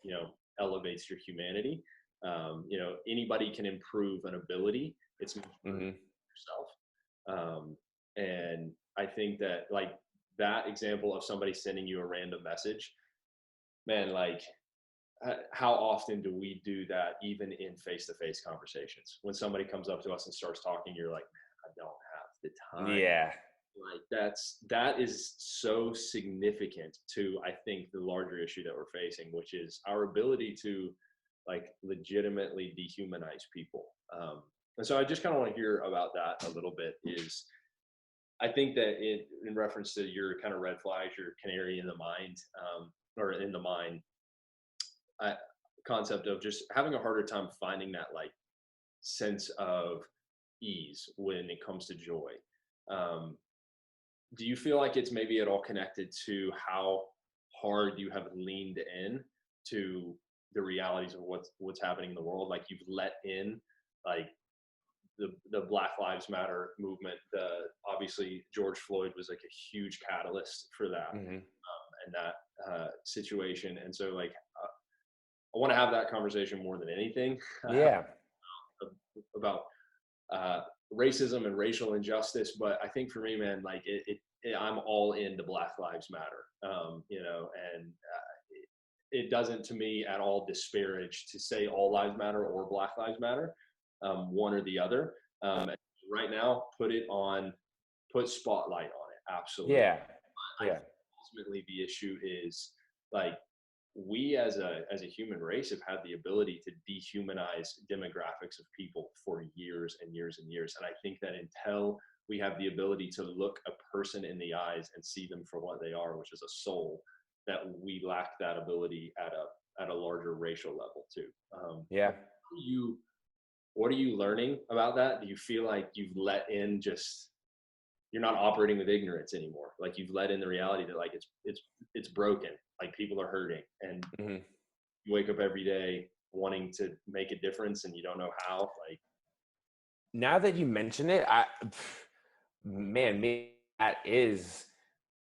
you know, elevates your humanity. You know, anybody can improve an ability. It's yourself. And I think that like that example of somebody sending you a random message, man, like how often do we do that even in face-to-face conversations? When somebody comes up to us and starts talking, you're like, man, I don't have the time. Yeah. Like that is so significant to, I think, the larger issue that we're facing, which is our ability to like legitimately dehumanize people. And so I just kind of want to hear about that a little bit. Is I think that in reference to your kind of red flags, your canary in the mind, or in the mind, concept of just having a harder time finding that like sense of ease when it comes to joy. Do you feel like it's maybe at all connected to how hard you have leaned in to the realities of what's happening in the world? Like you've let in like the Black Lives Matter movement. Obviously George Floyd was like a huge catalyst for that. And that situation. And so like I want to have that conversation more than anything. Yeah. About racism and racial injustice. But I think for me, man, like I'm all into Black Lives Matter, you know, and it doesn't to me at all disparage to say all lives matter or Black Lives Matter, one or the other. Right now, put spotlight on it. Absolutely. Yeah. Yeah. Ultimately, the issue is like, we as a human race have had the ability to dehumanize demographics of people for years and years and years. And I think that until we have the ability to look a person in the eyes and see them for what they are, which is a soul, that we lack that ability at a larger racial level too. Yeah. What are you learning about that? Do you feel like you've let in you're not operating with ignorance anymore? Like you've let in the reality that like it's broken, like people are hurting, and you wake up every day wanting to make a difference and you don't know how. Like now that you mention it, maybe that is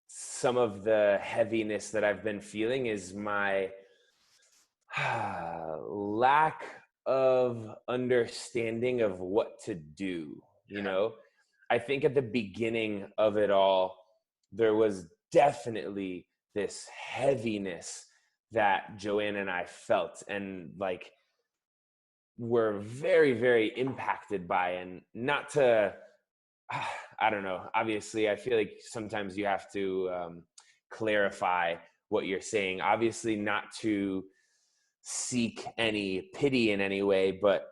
some of the heaviness that I've been feeling, is my lack of understanding of what to do. You know, I think at the beginning of it all, there was definitely this heaviness that Joanne and I felt, and like were very, very impacted by. And not to, I don't know, obviously I feel like sometimes you have to clarify what you're saying. Obviously not to seek any pity in any way, but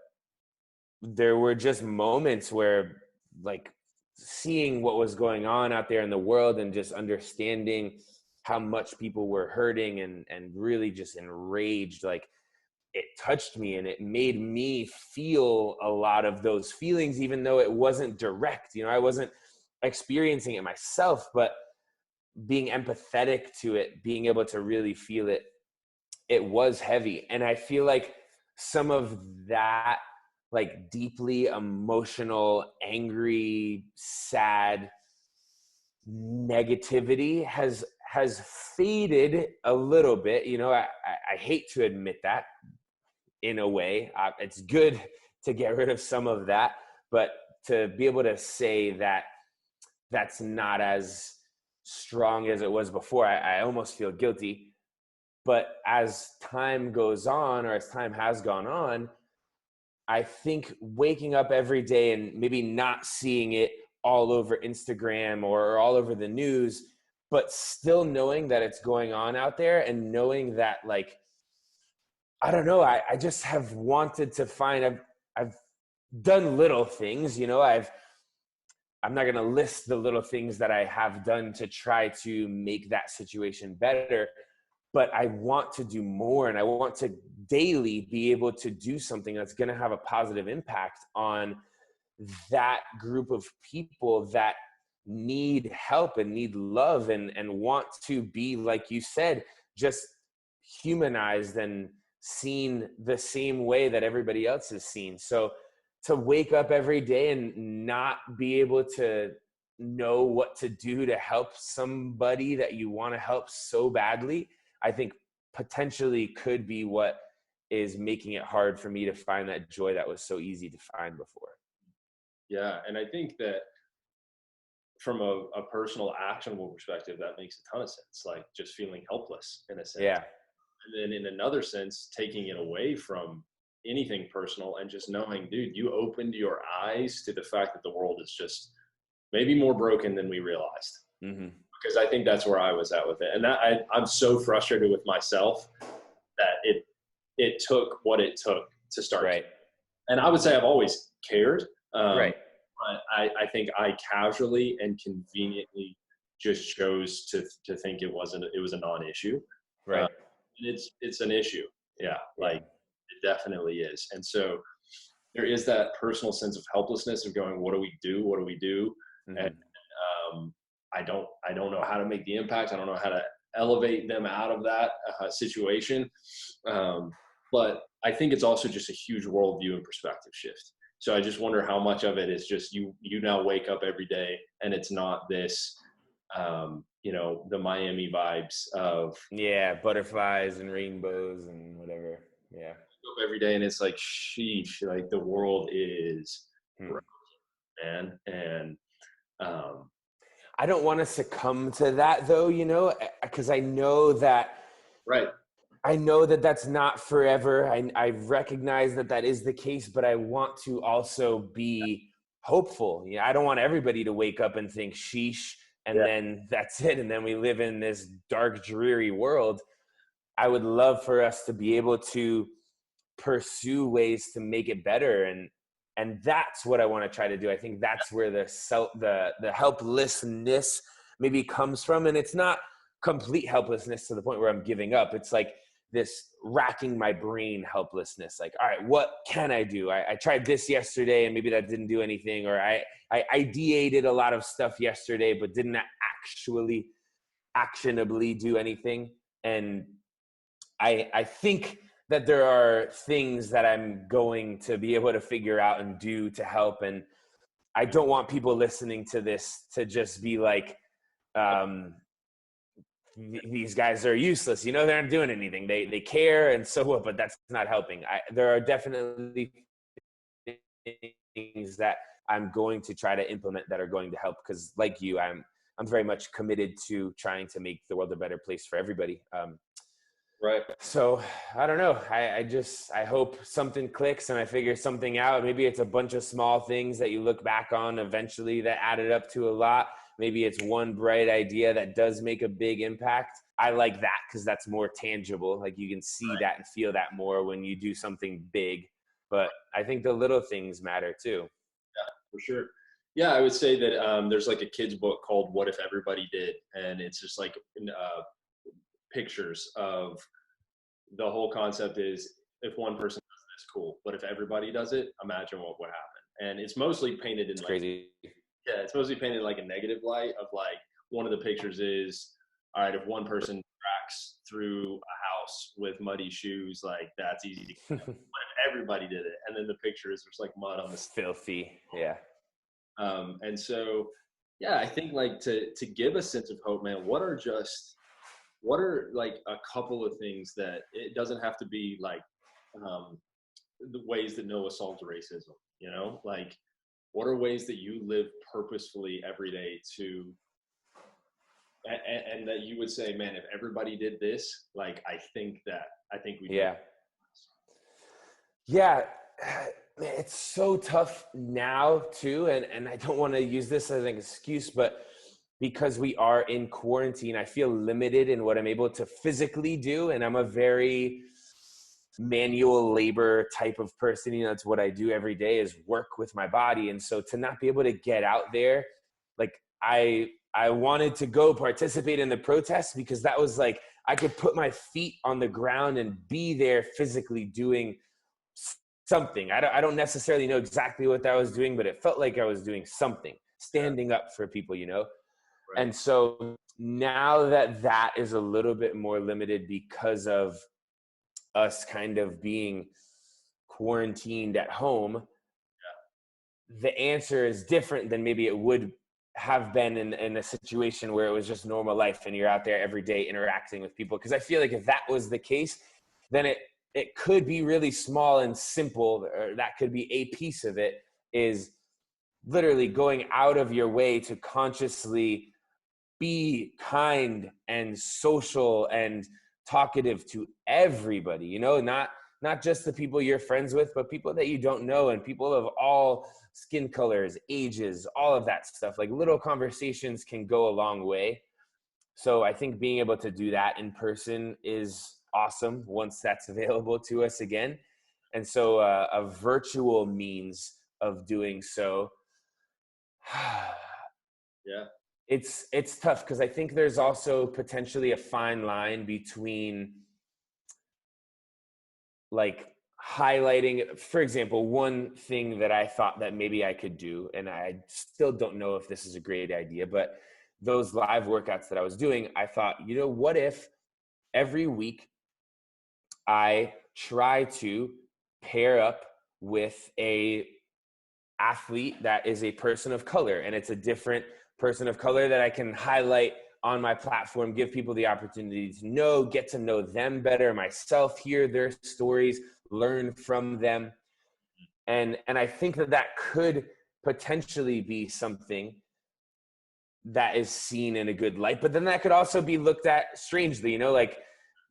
there were just moments where, like, seeing what was going on out there in the world and just understanding how much people were hurting and really just enraged, like, it touched me and it made me feel a lot of those feelings, even though it wasn't direct. I wasn't experiencing it myself, but being empathetic to it, being able to really feel it, it was heavy. And I feel like some of that, like, deeply emotional, angry, sad negativity has faded a little bit. I hate to admit that, in a way. It's good to get rid of some of that, but to be able to say that that's not as strong as it was before, I almost feel guilty. But as time goes on, or as time has gone on, I think waking up every day and maybe not seeing it all over Instagram or all over the news, but still knowing that it's going on out there, and knowing that, like, I don't know, I just have wanted to find, I've done little things, I'm not going to list the little things that I have done to try to make that situation better, but I want to do more, and I want to daily be able to do something that's going to have a positive impact on that group of people that need help and need love and want to be, like you said, just humanized and seen the same way that everybody else is seen. So to wake up every day and not be able to know what to do to help somebody that you want to help so badly, I think potentially could be what is making it hard for me to find that joy that was so easy to find before. Yeah. And I think that from a personal, actionable perspective, that makes a ton of sense. Like, just feeling helpless in a sense. Yeah. And then in another sense, taking it away from anything personal and just knowing, dude, you opened your eyes to the fact that the world is just maybe more broken than we realized. Mm-hmm. Because I think that's where I was at with it. And I'm so frustrated with myself that it took what it took to start. Right. And I would say I've always cared. Right. But I think I casually and conveniently just chose to think it was a non-issue. Right. It's an issue. Yeah. Like, it definitely is. And so there is that personal sense of helplessness of going, what do we do? What do we do? Mm-hmm. And I don't know how to make the impact. I don't know how to elevate them out of that situation. But I think it's also just a huge worldview and perspective shift. So I just wonder how much of it is just you now wake up every day and it's not this, the Miami vibes of butterflies and rainbows and whatever. Yeah. Wake up every day and it's like, sheesh, like the world is broken, man. And I don't want to succumb to that though, because I know that. Right. I know that that's not forever. I recognize that is the case, but I want to also be hopeful. I don't want everybody to wake up and think sheesh, and then that's it. And then we live in this dark, dreary world. I would love for us to be able to pursue ways to make it better. And that's what I want to try to do. I think that's where the helplessness maybe comes from. And it's not complete helplessness to the point where I'm giving up. It's like this racking my brain helplessness. Like, all right, what can I do? I tried this yesterday and maybe that didn't do anything. Or I ideated a lot of stuff yesterday, but didn't actually actionably do anything. And I think that there are things that I'm going to be able to figure out and do to help. And I don't want people listening to this to just be like, these guys are useless. They're not doing anything. They care and so what, but that's not helping. There are definitely things that I'm going to try to implement that are going to help. Because like you, I'm very much committed to trying to make the world a better place for everybody. Right. So I don't know. I hope something clicks and I figure something out. Maybe it's a bunch of small things that you look back on eventually that added up to a lot. Maybe it's one bright idea that does make a big impact. I like that because that's more tangible. Like you can see that and feel that more when you do something big. But I think the little things matter too. Yeah, for sure. Yeah, I would say that there's like a kid's book called What If Everybody Did? And it's just like pictures of the whole concept is if one person does this, cool. But if everybody does it, imagine what would happen. And it's mostly painted in It's like, crazy. yeah, it's mostly painted like a negative light of like one of the pictures is, all right, if one person tracks through a house with muddy shoes, like that's easy to get. But if everybody did it, and then the picture is there's like mud on the Filthy. Yeah. and so yeah, I think like to give a sense of hope, man, what are like a couple of things that it doesn't have to be like the ways that Noah solves racism, you know, like what are ways that you live purposefully every day to and that you would say, man, if everybody did this, like I think we Yeah. Yeah. Man, it's so tough now too. And I don't want to use this as an excuse, but because we are in quarantine, I feel limited in what I'm able to physically do. And I'm a very manual labor type of person. You know, it's what I do every day is work with my body. And so to not be able to get out there, like I wanted to go participate in the protest because that was like, I could put my feet on the ground and be there physically doing something. I don't necessarily know exactly what I was doing, but it felt like I was doing something, standing up for people, you know? Right. And so now that is a little bit more limited because of us kind of being quarantined at home, the answer is different than maybe it would have been in a situation where it was just normal life and you're out there every day interacting with people. Because I feel like if that was the case, then it could be really small and simple, or that could be a piece of it, is literally going out of your way to consciously be kind and social and talkative to everybody, you know, not just the people you're friends with, but people that you don't know and people of all skin colors, ages, all of that stuff. Like little conversations can go a long way. So I think being able to do that in person is awesome once that's available to us again. And so a virtual means of doing so, yeah, it's tough because I think there's also potentially a fine line between like highlighting, for example, one thing that I thought that maybe I could do, and I still don't know if this is a great idea, but those live workouts that I was doing, I thought, you know, what if every week I try to pair up with a athlete that is a person of color, and it's a different person of color that I can highlight on my platform, give people the opportunity to get to know them better, myself, hear their stories, learn from them. And I think that could potentially be something that is seen in a good light, but then that could also be looked at strangely, you know, like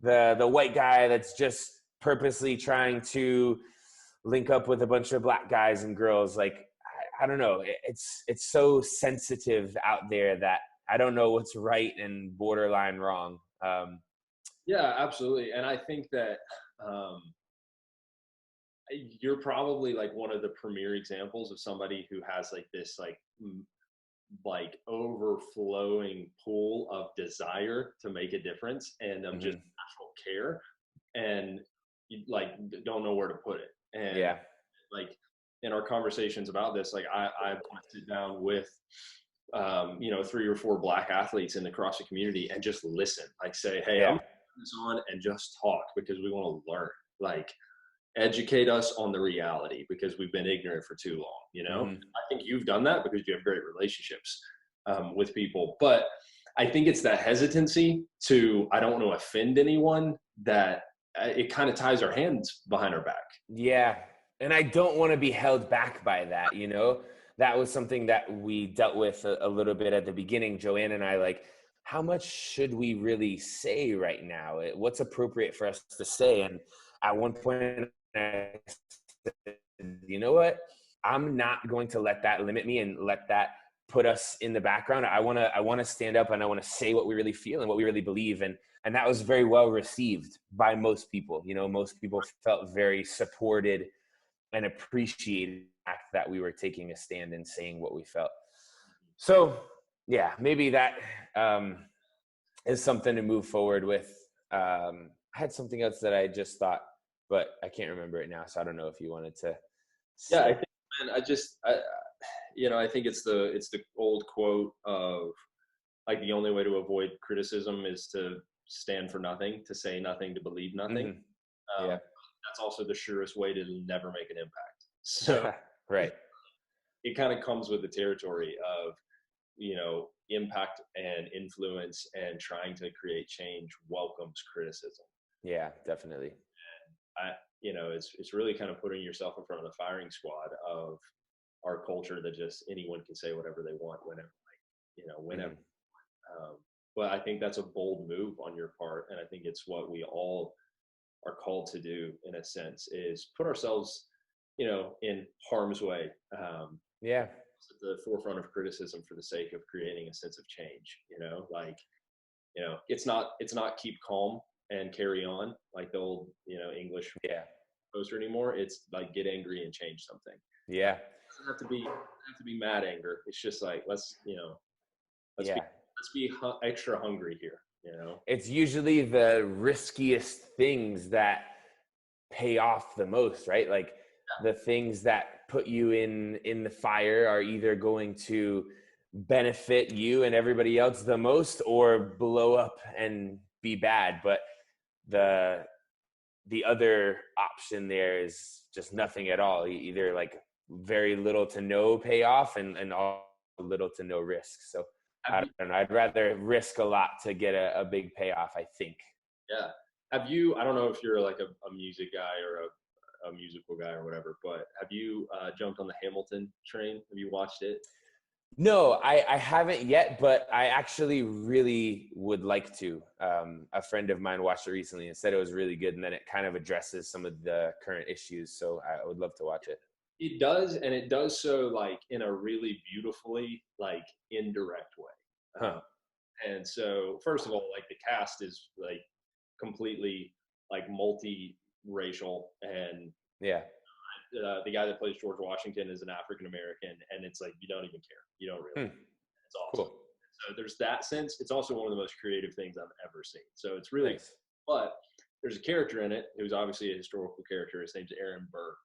the white guy that's just purposely trying to link up with a bunch of black guys and girls. Like, I don't know. It's so sensitive out there that I don't know what's right and borderline wrong. Yeah, absolutely. And I think that you're probably like one of the premier examples of somebody who has like this like overflowing pool of desire to make a difference and just natural care, and you like don't know where to put it. And yeah, like in our conversations about this, like I want to sit down with 3 or 4 black athletes in the CrossFit community and just listen, like say, hey, I'm putting this on and just talk because we want to learn, like educate us on the reality because we've been ignorant for too long, you know? I think you've done that because you have great relationships with people, but I think it's that hesitancy to, I don't want to offend anyone, that it kind of ties our hands behind our back. Yeah. And I don't want to be held back by that, you know? That was something that we dealt with a little bit at the beginning, Joanne and I, like, how much should we really say right now? What's appropriate for us to say? And at one point, I said, you know what? I'm not going to let that limit me and let that put us in the background. I want to stand up and I want to say what we really feel and what we really believe. And that was very well received by most people. Most people felt very supported and appreciated the fact that we were taking a stand and saying what we felt. So yeah, maybe that is something to move forward with. I had something else that I just thought, but I can't remember it now. So I don't know if you wanted to. Yeah, I think, man, I think it's the old quote of like the only way to avoid criticism is to stand for nothing, to say nothing, to believe nothing. Mm-hmm. Yeah. That's also the surest way to never make an impact. So right. It kind of comes with the territory of, impact and influence, and trying to create change welcomes criticism. Yeah, definitely. It's really kind of putting yourself in front of the firing squad of our culture that just anyone can say whatever they want whenever. But I think that's a bold move on your part, and I think it's what we all are called to do in a sense, is put ourselves, in harm's way. At the forefront of criticism for the sake of creating a sense of change. It's not keep calm and carry on like the old English poster anymore. It's like get angry and change something. Yeah. It doesn't have to be mad anger. It's just like let's be extra hungry here. It's usually the riskiest things that pay off the most, right? Like the things that put you in the fire are either going to benefit you and everybody else the most, or blow up and be bad. But the other option there is just nothing at all. Either like very little to no payoff and all little to no risk. So I don't know. I'd rather risk a lot to get a big payoff, I think. Yeah. Have you, I don't know if you're like a music guy or a musical guy or whatever, but have you jumped on the Hamilton train? Have you watched it? No, I haven't yet, but I actually really would like to. A friend of mine watched it recently and said it was really good, and then it kind of addresses some of the current issues. So I would love to watch it. It does, and it does so like in a really beautifully like indirect way. And so, first of all, like the cast is like completely like multi-racial, and the guy that plays George Washington is an African American, and it's like you don't even care. You don't really. It's awesome. Cool. So there's that sense. It's also one of the most creative things I've ever seen. So it's really, nice. But there's a character in it who's obviously a historical character. His name's Aaron Burr.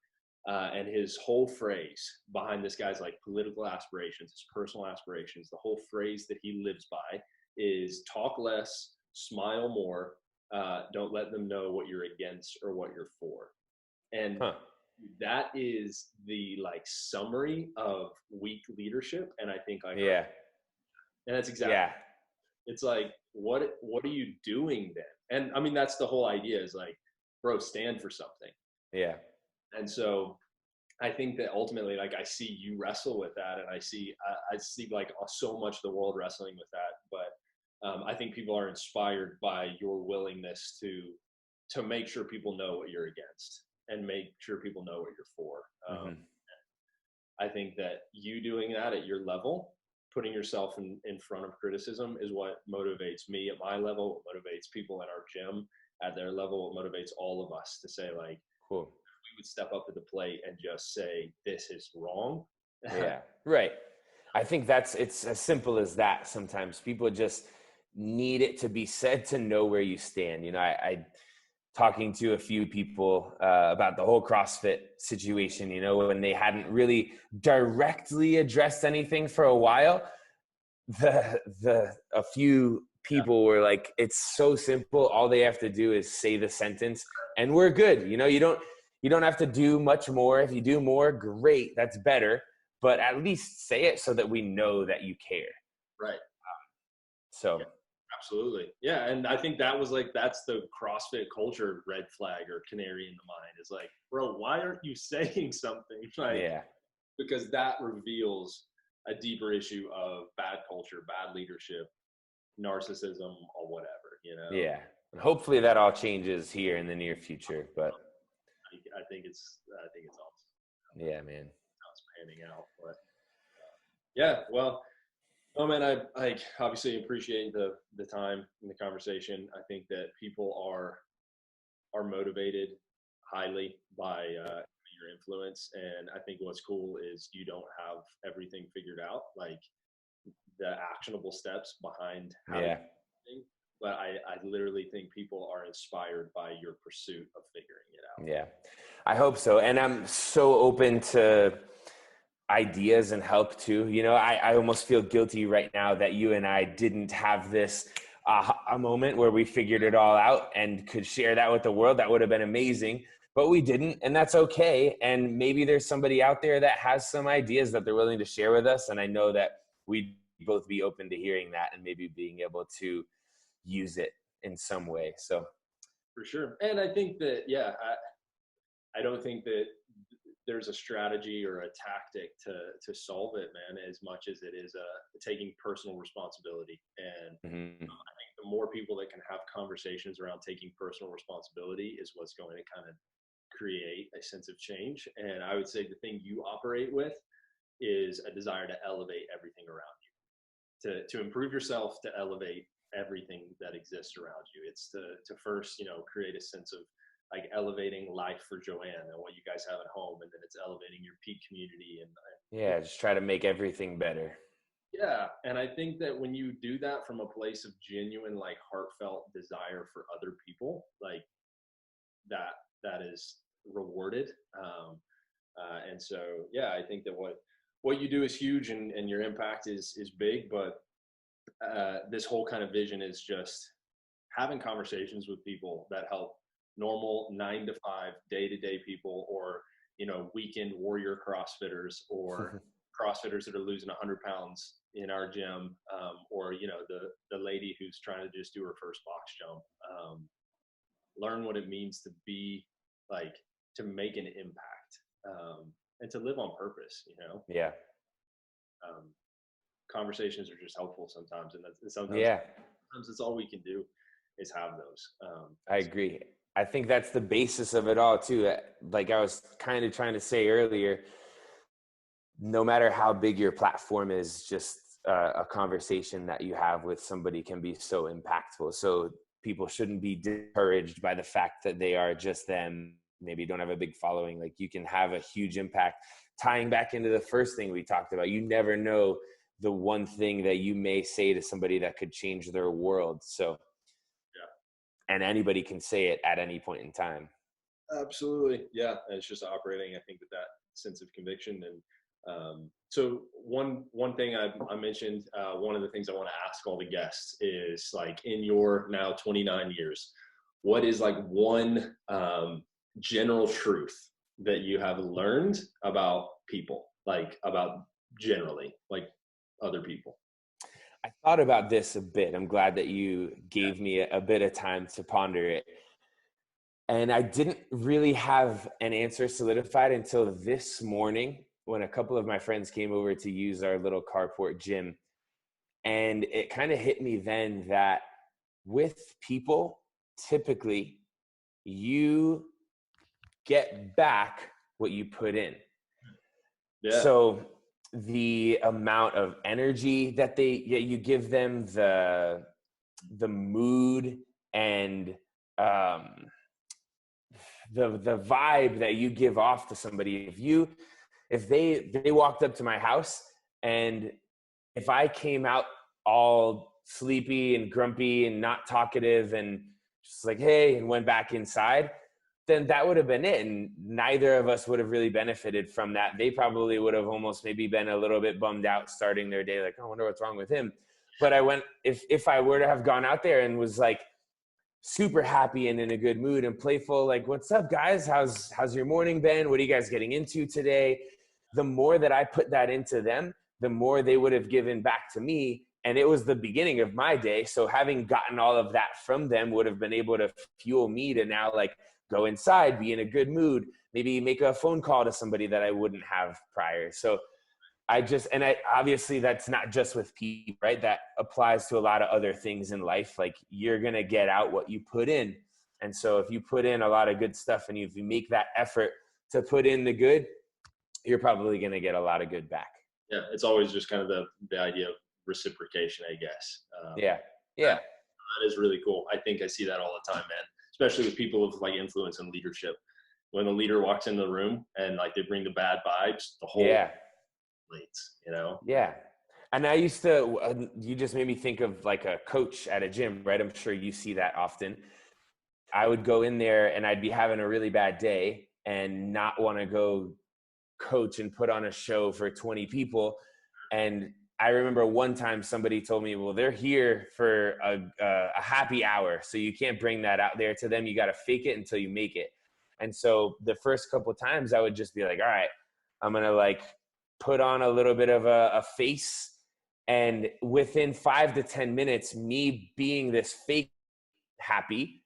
And his whole phrase behind this guy's like political aspirations, his personal aspirations, the whole phrase that he lives by is talk less, smile more, don't let them know what you're against or what you're for. And that is the like summary of weak leadership. And I think and that's exactly, it's like, what are you doing then? And I mean, that's the whole idea is like, bro, stand for something. Yeah. And so I think that ultimately, like, I see you wrestle with that, and I see like so much of the world wrestling with that. But I think people are inspired by your willingness to make sure people know what you're against and make sure people know what you're for. I think that you doing that at your level, putting yourself in front of criticism, is what motivates me at my level, what motivates people in our gym at their level, what motivates all of us to say, like, cool. We would step up to the plate and just say, this is wrong. Yeah, right. I think it's as simple as that. Sometimes people just need it to be said to know where you stand. I talking to a few people about the whole CrossFit situation, when they hadn't really directly addressed anything for a while, a few people were like, it's so simple. All they have to do is say the sentence and we're good. You don't have to do much more. If you do more, great. That's better. But at least say it so that we know that you care. Right. So. Yeah, absolutely. Yeah. And I think that's the CrossFit culture red flag or canary in the mine. Is like, bro, why aren't you saying something? Because that reveals a deeper issue of bad culture, bad leadership, narcissism, or whatever, Yeah. And hopefully that all changes here in the near future, but I think it's awesome. Yeah, man. How it's panning out, but yeah. Well, Oh man, I obviously appreciate the time and the conversation. I think that people are motivated highly by your influence, and I think what's cool is you don't have everything figured out, like the actionable steps behind how to do Yeah. things. But I literally think people are inspired by your pursuit of figuring it out. Yeah, I hope so. And I'm so open to ideas and help too. You know, I almost feel guilty right now that you and I didn't have this a moment where we figured it all out and could share that with the world. That would have been amazing, but we didn't, and that's okay. And maybe there's somebody out there that has some ideas that they're willing to share with us. And I know that we'd both be open to hearing that and maybe being able to use it in some way. So For sure. And I think that, yeah, I don't think that there's a strategy or a tactic to solve it, man, as much as it is taking personal responsibility. And I think the more people that can have conversations around taking personal responsibility is what's going to kind of create a sense of change. And I would say the thing you operate with is a desire to elevate everything around you, to improve yourself, to elevate everything that exists around you. It's to first, create a sense of like elevating life for Joanne and what you guys have at home, and then it's elevating your peak community and yeah, just try to make everything better. yeah. And I think that when you do that from a place of genuine, like heartfelt desire for other people, like that is rewarded. And so, yeah, I think that what you do is huge, and your impact is big, but this whole kind of vision is just having conversations with people that help normal 9-to-5 day-to-day people, or weekend warrior CrossFitters, or CrossFitters that are losing 100 pounds in our gym, or the lady who's trying to just do her first box jump. Learn what it means to be like, to make an impact, and to live on purpose. Yeah. Conversations are just helpful sometimes, and sometimes it's all we can do is have those. I agree. I think that's the basis of it all too. Like I was kind of trying to say earlier, no matter how big your platform is, just a conversation that you have with somebody can be so impactful. So people shouldn't be discouraged by the fact that they are just them, maybe don't have a big following. Like you can have a huge impact. Tying back into the first thing we talked about, you never know the one thing that you may say to somebody that could change their world. So, yeah. And anybody can say it at any point in time. Absolutely. Yeah. And it's just operating, I think, that sense of conviction. And so one thing I mentioned, one of the things I want to ask all the guests is, like, in your now 29 years, what is like one general truth that you have learned about people, like about generally, like other people? I thought about this a bit. I'm glad that you gave me a bit of time to ponder it. And I didn't really have an answer solidified until this morning, when a couple of my friends came over to use our little carport gym. And it kind of hit me then that with people, typically you get back what you put in. Yeah. So the amount of energy that you give them, the mood, and the vibe that you give off to somebody. If they walked up to my house, and if I came out all sleepy and grumpy and not talkative and just like, hey, and went back inside, then that would have been it. And neither of us would have really benefited from that. They probably would have almost maybe been a little bit bummed out starting their day, like, oh, I wonder what's wrong with him. But if I were to have gone out there and was like super happy and in a good mood and playful, like, what's up, guys? How's your morning been? What are you guys getting into today? The more that I put that into them, the more they would have given back to me. And it was the beginning of my day. So having gotten all of that from them would have been able to fuel me to now, like, go inside, be in a good mood, maybe make a phone call to somebody that I wouldn't have prior. So obviously that's not just with people, right? That applies to a lot of other things in life. Like, you're going to get out what you put in. And so if you put in a lot of good stuff and if you make that effort to put in the good, you're probably going to get a lot of good back. Yeah. It's always just kind of the idea of reciprocation, I guess. Yeah. That is really cool. I think I see that all the time, man, especially with people with like influence and leadership. When the leader walks in the room and like they bring the bad vibes, the whole leads, you know? Yeah. And I used to, you just made me think of like a coach at a gym, right? I'm sure you see that often. I would go in there and I'd be having a really bad day and not want to go coach and put on a show for 20 people. And I remember one time somebody told me, well, they're here for a happy hour. So you can't bring that out there to them. You got to fake it until you make it. And so the first couple of times I would just be like, all right, I'm going to like put on a little bit of a face. And within 5 to 10 minutes, me being this fake happy,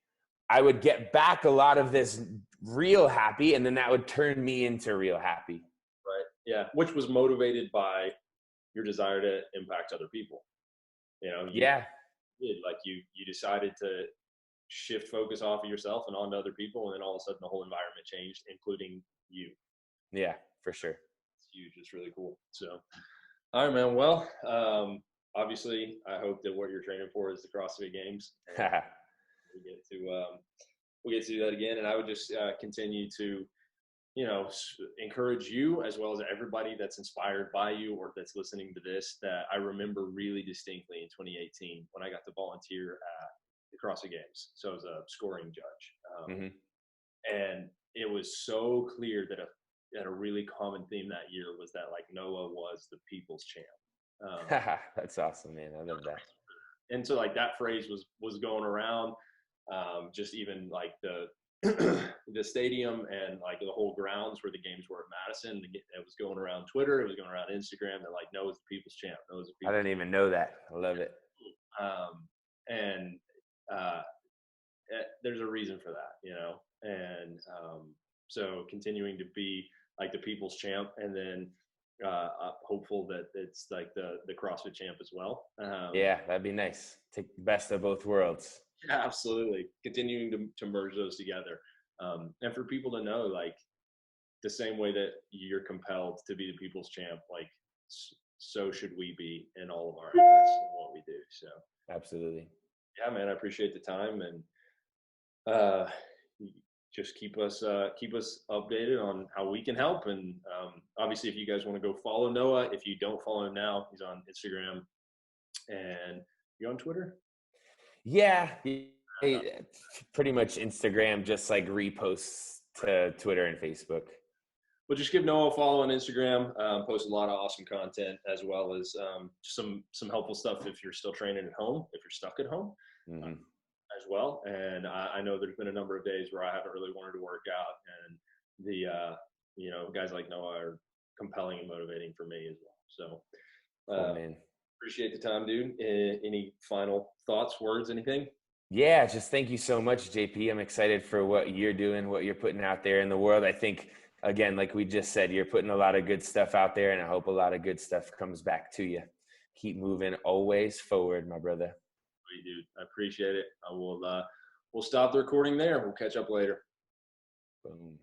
I would get back a lot of this real happy. And then that would turn me into real happy. Right. Yeah. Which was motivated by your desire to impact other people. You know, you decided to shift focus off of yourself and onto other people, and then all of a sudden the whole environment changed, including you. Yeah, for sure. It's huge. It's really cool. So, all right, man. Well, obviously, I hope that what you're training for is the CrossFit Games. We get to do that again, and I would just continue to, you know, encourage you as well as everybody that's inspired by you or that's listening to this. That I remember really distinctly in 2018 when I got to volunteer at the CrossFit Games. So I was a scoring judge. And it was so clear that a really common theme that year was that like Noah was the people's champ. That's awesome, man. I love that. And so like that phrase was going around, just even like the stadium and like the whole grounds where the games were at Madison. It was going around Twitter. It was going around Instagram. They're like, Noah's the people's champ. Noah's the people's I didn't even know that. I love it. There's a reason for that, you know? And so continuing to be like the people's champ, and then hopeful that it's like the CrossFit champ as well. Yeah, that'd be nice. Take the best of both worlds. Yeah, absolutely. Continuing to merge those together. And for people to know, like, the same way that you're compelled to be the people's champ, like, so should we be in all of our efforts and what we do. So absolutely. Yeah, man, I appreciate the time, and just keep us updated on how we can help. And obviously, if you guys want to go follow Noah, if you don't follow him now, he's on Instagram, and you on Twitter? Yeah, pretty much Instagram, just like reposts to Twitter and Facebook. Well, just give Noah a follow on Instagram. Post a lot of awesome content, as well as some helpful stuff if you're still training at home, if you're stuck at home, as well. And I know there's been a number of days where I haven't really wanted to work out, and the guys like Noah are compelling and motivating for me as well. So, man. Appreciate the time, dude. Any final thoughts, words, anything? Yeah, just thank you so much, JP. I'm excited for what you're doing, what you're putting out there in the world. I think, again, like we just said, you're putting a lot of good stuff out there, and I hope a lot of good stuff comes back to you. Keep moving always forward, my brother. Sweet, dude. I appreciate it. I will, we'll stop the recording there. We'll catch up later. Boom.